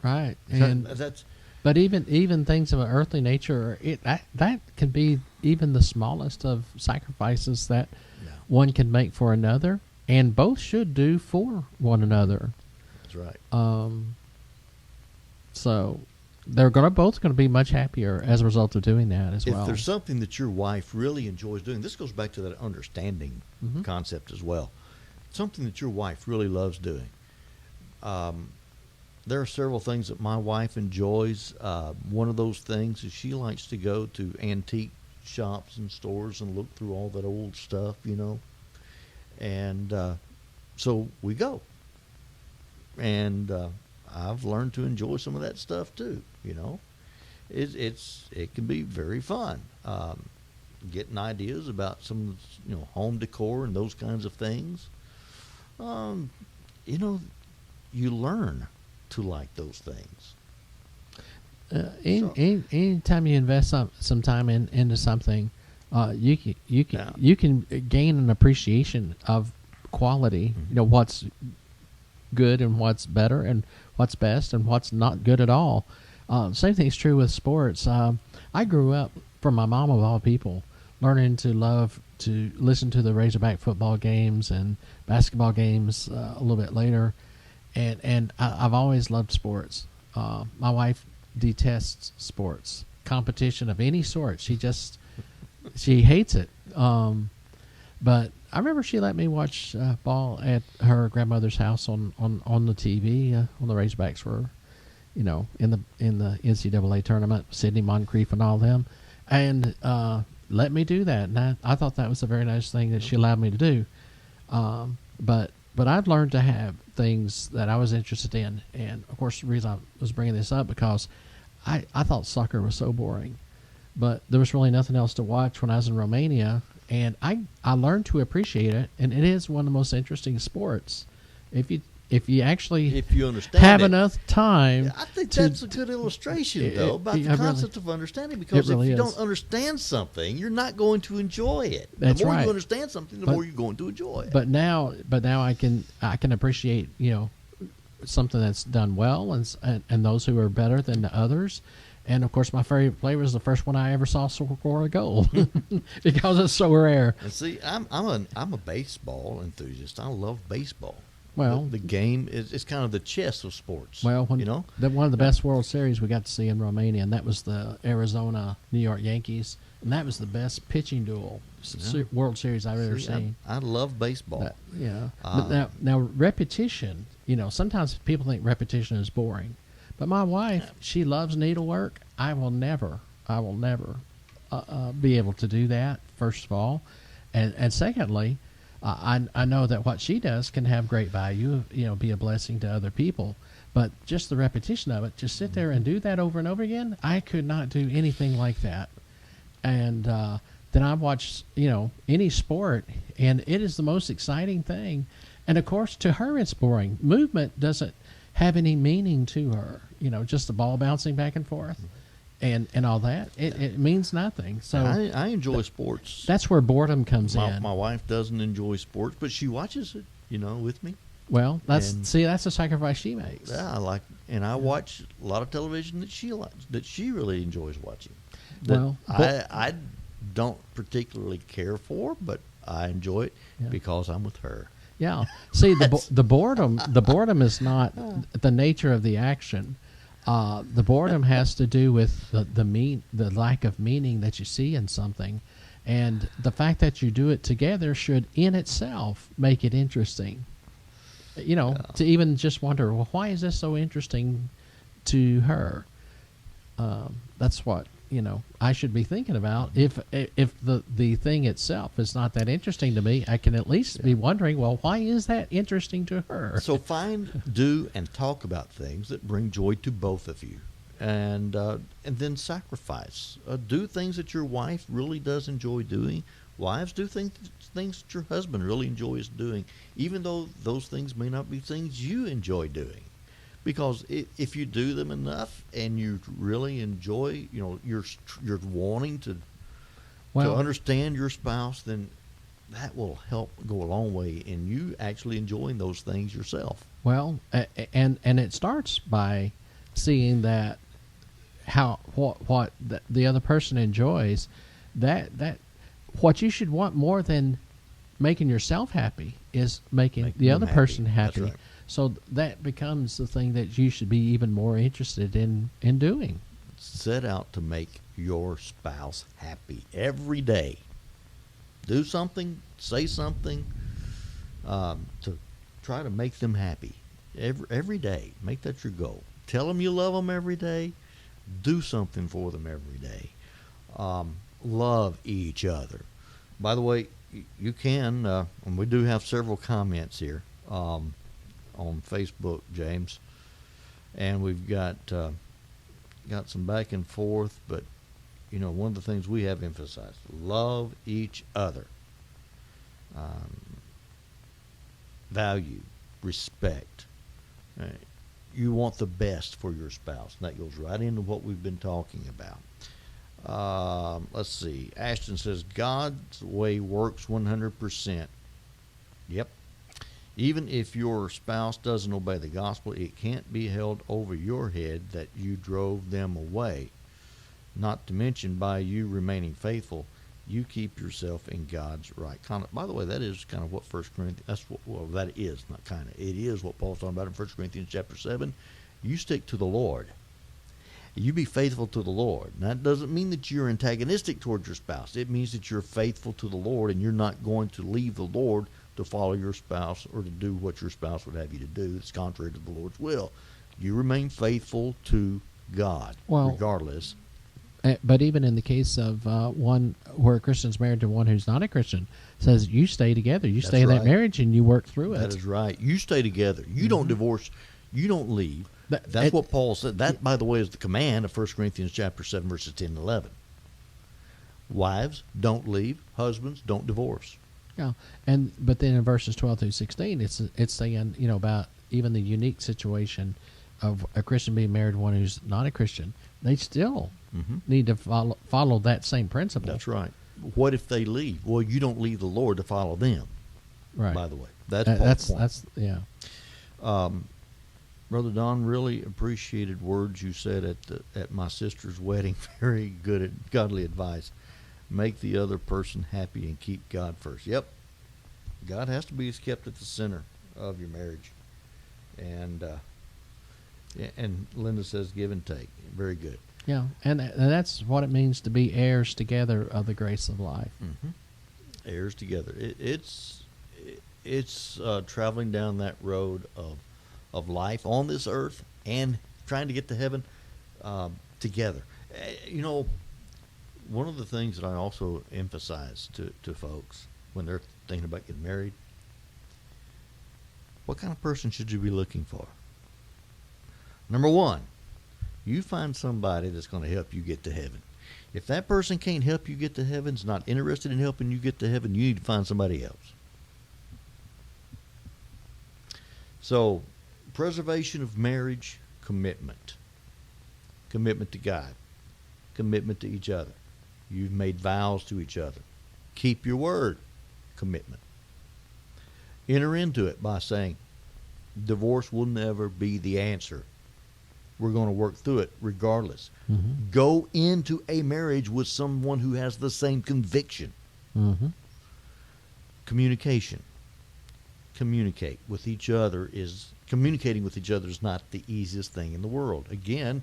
Right. And that's... But even things of an earthly nature, that can be even the smallest of sacrifices that one can make for another, and both should do for one another. That's right. So they're both going to be much happier as a result of doing that as well. If there's something that your wife really enjoys doing, this goes back to that understanding concept as well. Something that your wife really loves doing. There are several things that my wife enjoys. One of those things is she likes to go to antique shops and stores and look through all that old stuff, And so we go. And I've learned to enjoy some of that stuff too, It can be very fun. Getting ideas about some, home decor and those kinds of things. You learn to like those things. Anytime you invest some time into something, you can gain an appreciation of quality. What's good and what's better and what's best and what's not good at all. Same thing's true with sports. I grew up, from my mom of all people, learning to love to listen to the Razorback football games and basketball games a little bit later. And I've always loved sports. My wife detests sports, competition of any sort. She hates it. But I remember she let me watch ball at her grandmother's house on the TV. When the Razorbacks were, in the NCAA tournament, Sidney Moncrief and all them, and let me do that. And I thought that was a very nice thing that she allowed me to do. But I've learned to have things that I was interested in. And, of course, the reason I was bringing this up because I thought soccer was so boring. But there was really nothing else to watch when I was in Romania. And I learned to appreciate it. And it is one of the most interesting sports. If you actually understand enough time. Yeah, I think that's a good illustration, though, about the concept of understanding. Because if you don't understand something, you're not going to enjoy it. That's the more right. you understand something, the more you're going to enjoy it. But now I can appreciate something that's done well and those who are better than the others. And of course, my favorite play was the first one I ever saw score a goal because it's so rare. And see, I'm a baseball enthusiast. I love baseball. Well, the game is kind of the chess of sports. Well, one of the best World Series we got to see in Romania, and that was the Arizona-New York Yankees, and that was the best pitching duel World Series I've ever seen. I love baseball. But now repetition. Sometimes people think repetition is boring, but my wife, she loves needlework. I will never be able to do that. First of all, and secondly. I know that what she does can have great value, be a blessing to other people. But just the repetition of it, just sit there and do that over and over again, I could not do anything like that. And then I watch, any sport, and it is the most exciting thing. And, of course, to her it's boring. Movement doesn't have any meaning to her, just the ball bouncing back and forth. and all that, it means nothing. So I enjoy sports. that's where boredom comes My, in. my wife doesn't enjoy sports, but she watches it, with me. Well, that's And- that's a sacrifice she makes. Yeah, I watch a lot of television that she likes, that she really enjoys watching. That Well, I don't particularly care for, but I enjoy it Yeah. because I'm with her. Yeah. See, the boredom is not the nature of the action. The boredom has to do with the lack of meaning that you see in something, and the fact that you do it together should in itself make it interesting. To even just wonder, well, why is this so interesting to her? That's what I should be thinking about. If the thing itself is not that interesting to me, I can at least be wondering, well, why is that interesting to her? So find, do, and talk about things that bring joy to both of you, and then sacrifice. Do things that your wife really does enjoy doing. Wives, do things that your husband really enjoys doing, even though those things may not be things you enjoy doing. Because if you do them enough and you really enjoy, you're wanting to understand your spouse, then that will help go a long way in you actually enjoying those things yourself. Well, and it starts by seeing that what the other person enjoys, that what you should want more than making yourself happy is making the them other person happy. happy. That's right. So that becomes the thing that you should be even more interested in doing. Set out to make your spouse happy every day. Do something, say something to try to make them happy every day. Make that your goal. Tell them you love them every day. Do something for them every day. Love each other. By the way, you can, and we do have several comments here on Facebook, James, and we've got some back and forth, but one of the things we have emphasized: love each other, value, respect. You want the best for your spouse, and that goes right into what we've been talking about. Let's see. Ashton says God's way works 100%. Yep. Even if your spouse doesn't obey the gospel, it can't be held over your head that you drove them away. Not to mention, by you remaining faithful, you keep yourself in God's right conduct. By the way, that is kind of what 1 Corinthians, that is, not kind of, it is what Paul's talking about in 1 Corinthians chapter 7. You stick to the Lord. You be faithful to the Lord. Now, that doesn't mean that you're antagonistic towards your spouse. It means that you're faithful to the Lord, and you're not going to leave the Lord to follow your spouse or to do what your spouse would have you to do. It's contrary to the Lord's will. You remain faithful to God, regardless. But even in the case of one where a Christian's married to one who's not a Christian, says you stay together. You stay in that marriage and you work through it. That is right. You stay together. You don't divorce. You don't leave. That's what Paul said. That, by the way, is the command of 1 Corinthians chapter 7, verses 10 and 11. Wives, don't leave. Husbands, don't divorce. Yeah, but then in verses 12 through 16, it's saying about even the unique situation of a Christian being married to one who's not a Christian. They still need to follow that same principle. That's right. What if they leave? Well, you don't leave the Lord to follow them. Right. By the way, that's point. That's yeah. Brother Don, really appreciated words you said at my sister's wedding. Very good at godly advice. Make the other person happy and keep God first. Yep. God has to be kept at the center of your marriage. And Linda says give and take. Very good. Yeah, and that's what it means to be heirs together of the grace of life. Mm-hmm. Heirs together. It's traveling down that road of life on this earth and trying to get to heaven together. One of the things that I also emphasize to folks when they're thinking about getting married, what kind of person should you be looking for? Number one, you find somebody that's going to help you get to heaven. If that person can't help you get to heaven, is not interested in helping you get to heaven, you need to find somebody else. So, preservation of marriage, commitment to God. commitment to each other. You've made vows to each other. Keep your word, commitment. Enter into it by saying, divorce will never be the answer. We're going to work through it regardless. Mm-hmm. Go into a marriage with someone who has the same conviction. Mm-hmm. Communication. Communicating with each other is not the easiest thing in the world. Again,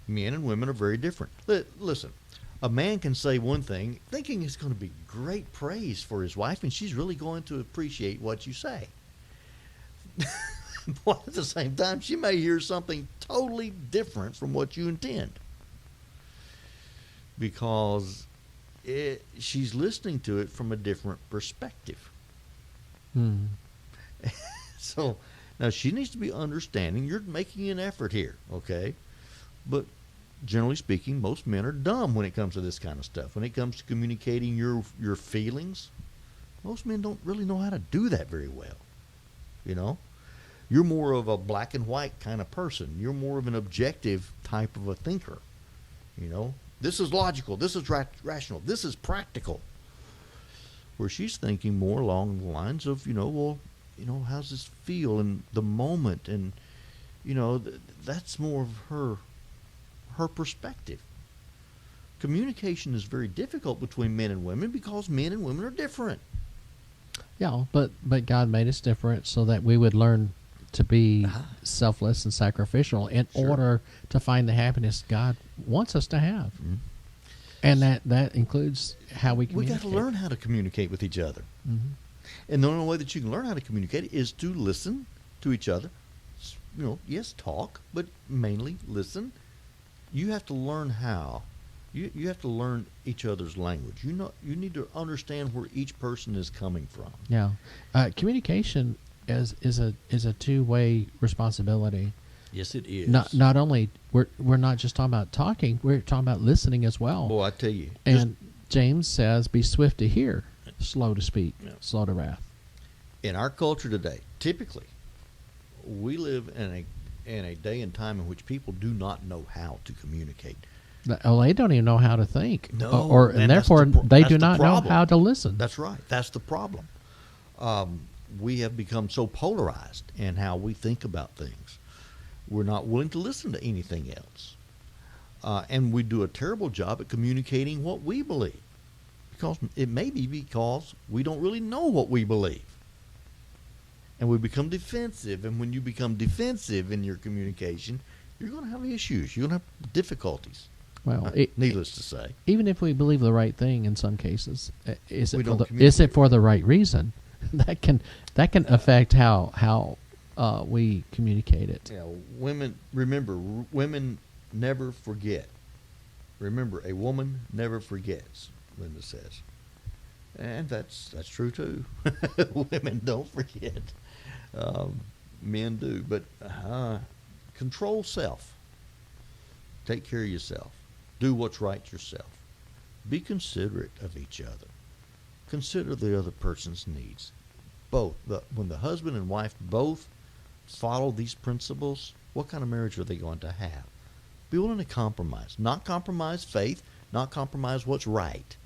men and women are very different. Listen, a man can say one thing thinking it's going to be great praise for his wife, and she's really going to appreciate what you say. But at the same time, she may hear something totally different from what you intend, because she's listening to it from a different perspective. Mm. So now she needs to be understanding you're making an effort here, okay? But generally speaking, most men are dumb when it comes to this kind of stuff. When it comes to communicating your feelings, most men don't really know how to do that very well. You know? You're more of a black and white kind of person. You're more of an objective type of a thinker. You know? This is logical. This is rational. This is practical. Where she's thinking more along the lines of, how's this feel in the moment? And, that's more of her perspective. Communication is very difficult between men and women because men and women are different. Yeah, but God made us different so that we would learn to be selfless and sacrificial in order to find the happiness God wants us to have. Mm-hmm. And that includes how we communicate. We got to learn how to communicate with each other. Mm-hmm. And the only way that you can learn how to communicate is to listen to each other. Yes, talk, but mainly listen. You have to learn how. You have to learn each other's language. You need to understand where each person is coming from. Yeah. Communication is a two-way responsibility. Yes, it is. Not only we're not just talking about talking, we're talking about listening as well. Boy, I tell you. And James says, "Be swift to hear, slow to speak, Yeah. slow to wrath." In our culture today, typically, we live in a day and time in which people do not know how to communicate. They don't even know how to think, No, and therefore they do not know how to listen. That's right. That's the problem. We have become so polarized in how we think about things. We're not willing to listen to anything else. And we do a terrible job at communicating what we believe. Because it may be because we don't really know what we believe. And we become defensive. And when you become defensive in your communication, you're going to have issues. You're going to have difficulties. Well, Needless to say. even if we believe the right thing in some cases, is We it for the right reason? that can affect how we communicate it. Yeah, women never forget. Remember, a woman never forgets, Linda says. And that's true too. Women don't forget. Men do. But control self. Take care of yourself. Do what's right yourself. Be considerate of each other. Consider the other person's needs. When the husband and wife both follow these principles, what kind of marriage are they going to have? Be willing to compromise. Not compromise faith, not compromise what's right,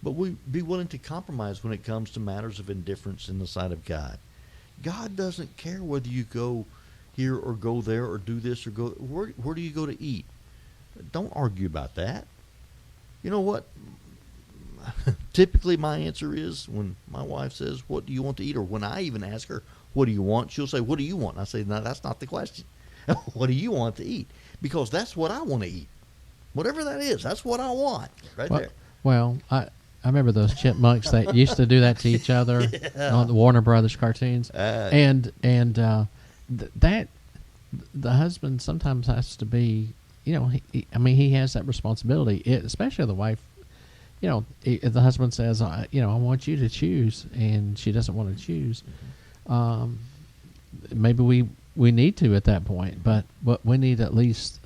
but be willing to compromise when it comes to matters of indifference in the sight of God. God doesn't care whether you go here or go there or do this or go. Where do you go to eat? Don't argue about that. You know what? Typically my answer is when my wife says, "What do you want to eat?" or when I even ask her, "What do you want?" she'll say, "What do you want?" I say, "No, that's not the question. What do you want to eat?" Because that's what I want to eat. Whatever that is, that's what I want. There. Well, I remember those chipmunks that used to do that to each other on the Warner Brothers cartoons, and that the husband sometimes has to be, he has that responsibility, especially the wife. If the husband says, I want you to choose, and she doesn't want to choose, maybe we need to at that point, but we need to at least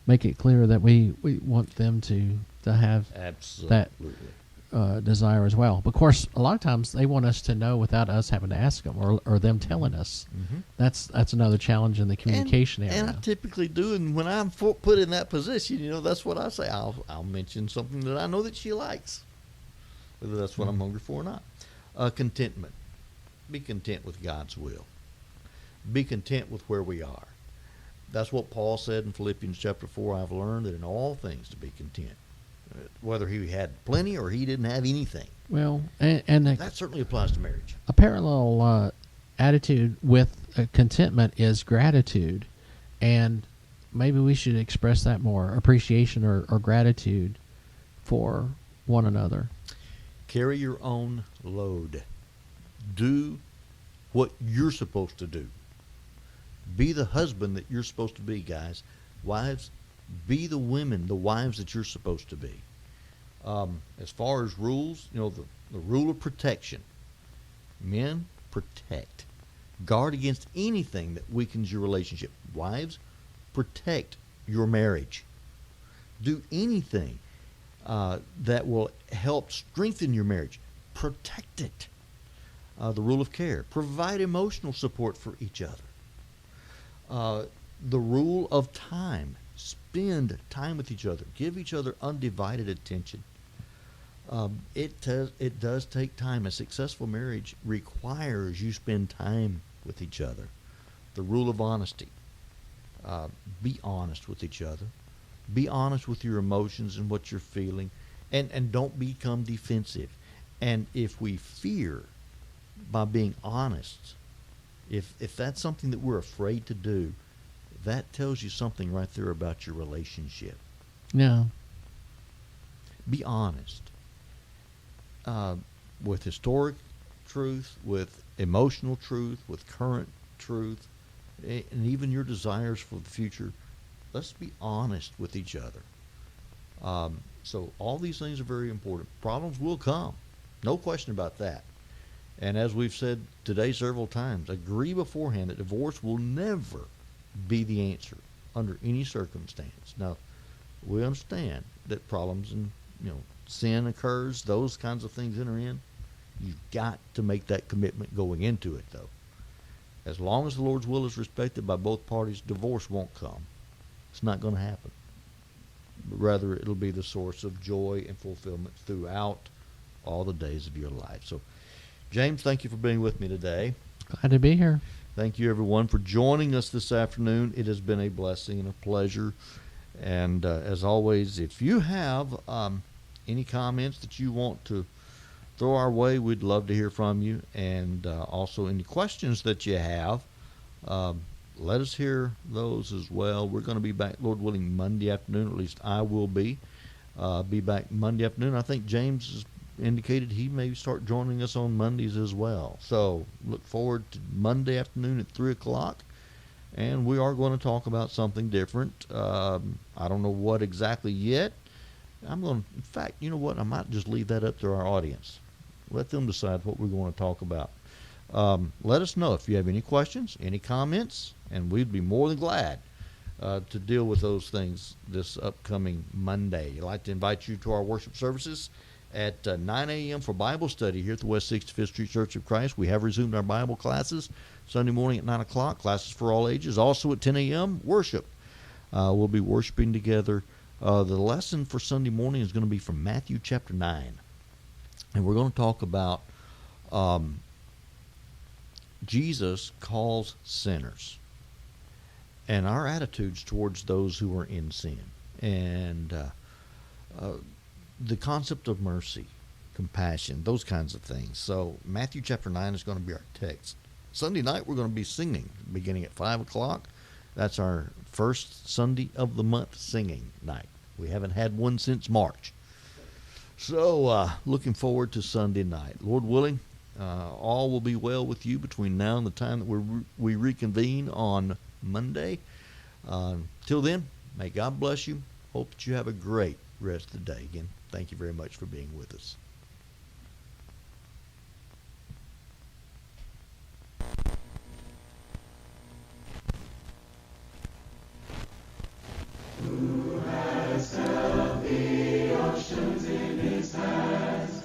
make it clear that we want them to have Absolutely. desire as well. But of course, a lot of times they want us to know without us having to ask them or them telling us. Mm-hmm. That's another challenge in the communication area. And I typically do, and when I'm put in that position, that's what I say. I'll mention something that I know that she likes, whether that's what I'm hungry for or not. Contentment. Be content with God's will. Be content with where we are. That's what Paul said in Philippians chapter 4. I've learned that in all things to be content, whether he had plenty or he didn't have anything. Well, and that certainly applies to marriage. A parallel attitude with contentment is gratitude, and maybe we should express that more, appreciation or gratitude for one another. Carry your own load. Do what you're supposed to do. Be the husband that you're supposed to be, guys. Wives, be the women, the wives that you're supposed to be. As far as rules, the rule of protection. Men, protect. Guard against anything that weakens your relationship. Wives, protect your marriage. Do anything that will help strengthen your marriage. Protect it. The rule of care. Provide emotional support for each other. The rule of time. Spend time with each other. Give each other undivided attention. It does take time. A successful marriage requires you spend time with each other. The rule of honesty. Be honest with each other. Be honest with your emotions and what you're feeling. And don't become defensive. And if we fear by being honest, if that's something that we're afraid to do, that tells you something right there about your relationship. Yeah. Be honest. With historic truth, with emotional truth, with current truth, and even your desires for the future. Let's be honest with each other. So all these things are very important. Problems will come. No question about that. And as we've said today several times, agree beforehand that divorce will never be the answer under any circumstance. Now, we understand that problems and sin occurs, those kinds of things enter in. You've got to make that commitment going into it, though. As long as the Lord's will is respected by both parties, divorce won't come. It's not going to happen. But rather, it'll be the source of joy and fulfillment throughout all the days of your life. So, James, thank you for being with me today. Glad to be here. Thank you, everyone, for joining us this afternoon. It has been a blessing and a pleasure. And as always, if you have any comments that you want to throw our way, we'd love to hear from you. And also any questions that you have, let us hear those as well. We're going to be back, Lord willing, Monday afternoon. At least I will be. Be back Monday afternoon. I think James has indicated he may start joining us on Mondays as well. So look forward to Monday afternoon at 3 o'clock. And we are going to talk about something different. I don't know what exactly yet. In fact, you know what? I might just leave that up to our audience. Let them decide what we're going to talk about. Let us know if you have any questions, any comments, and we'd be more than glad to deal with those things this upcoming Monday. I'd like to invite you to our worship services at 9 a.m. for Bible study here at the West 65th Street Church of Christ. We have resumed our Bible classes Sunday morning at 9 o'clock, classes for all ages. Also at 10 a.m., worship. We'll be worshiping together. The lesson for Sunday morning is going to be from Matthew chapter 9. And we're going to talk about Jesus calls sinners and our attitudes towards those who are in sin. And the concept of mercy, compassion, those kinds of things. So Matthew chapter 9 is going to be our text. Sunday night we're going to be singing beginning at 5 o'clock. That's our first Sunday of the month singing night. We haven't had one since March. So looking forward to Sunday night. Lord willing, all will be well with you between now and the time that we reconvene on Monday. Till then, may God bless you. Hope that you have a great rest of the day. Again, thank you very much for being with us. Who has held the oceans in his hands?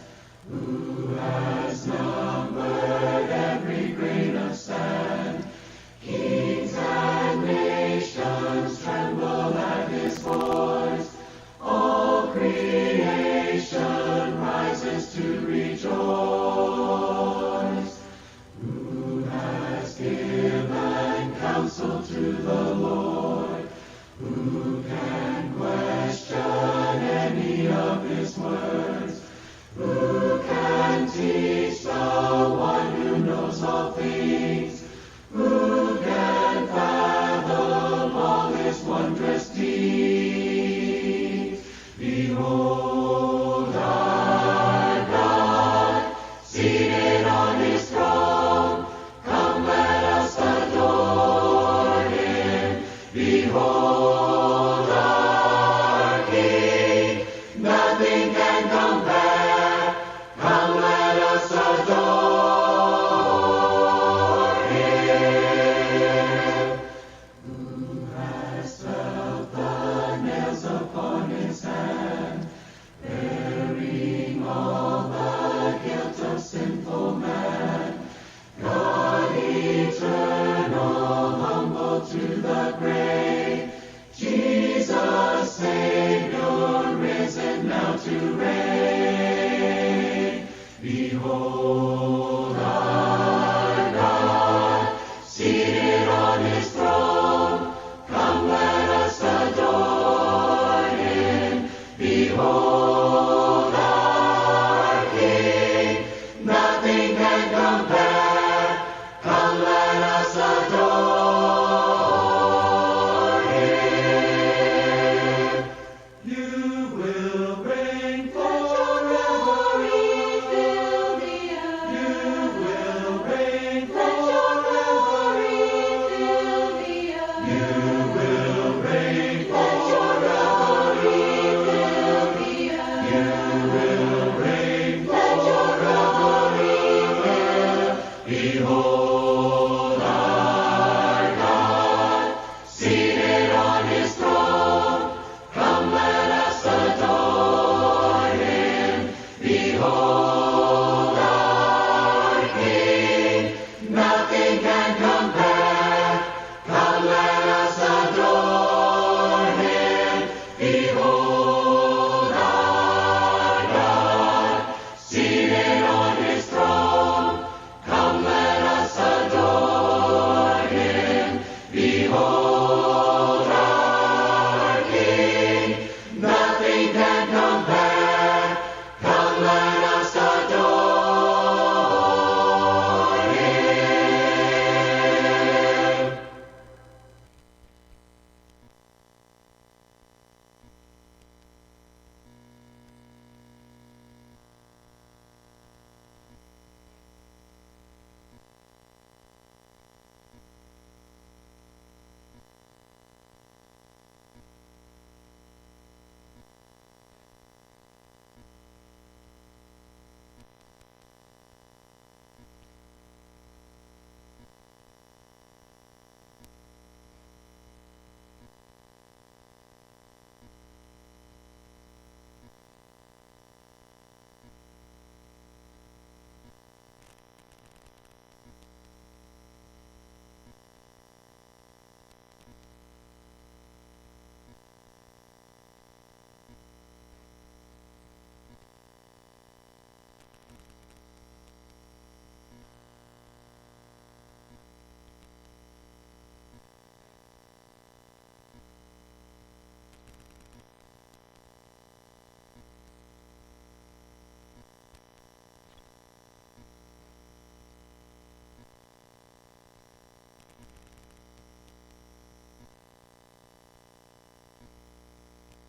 Behold our God, seated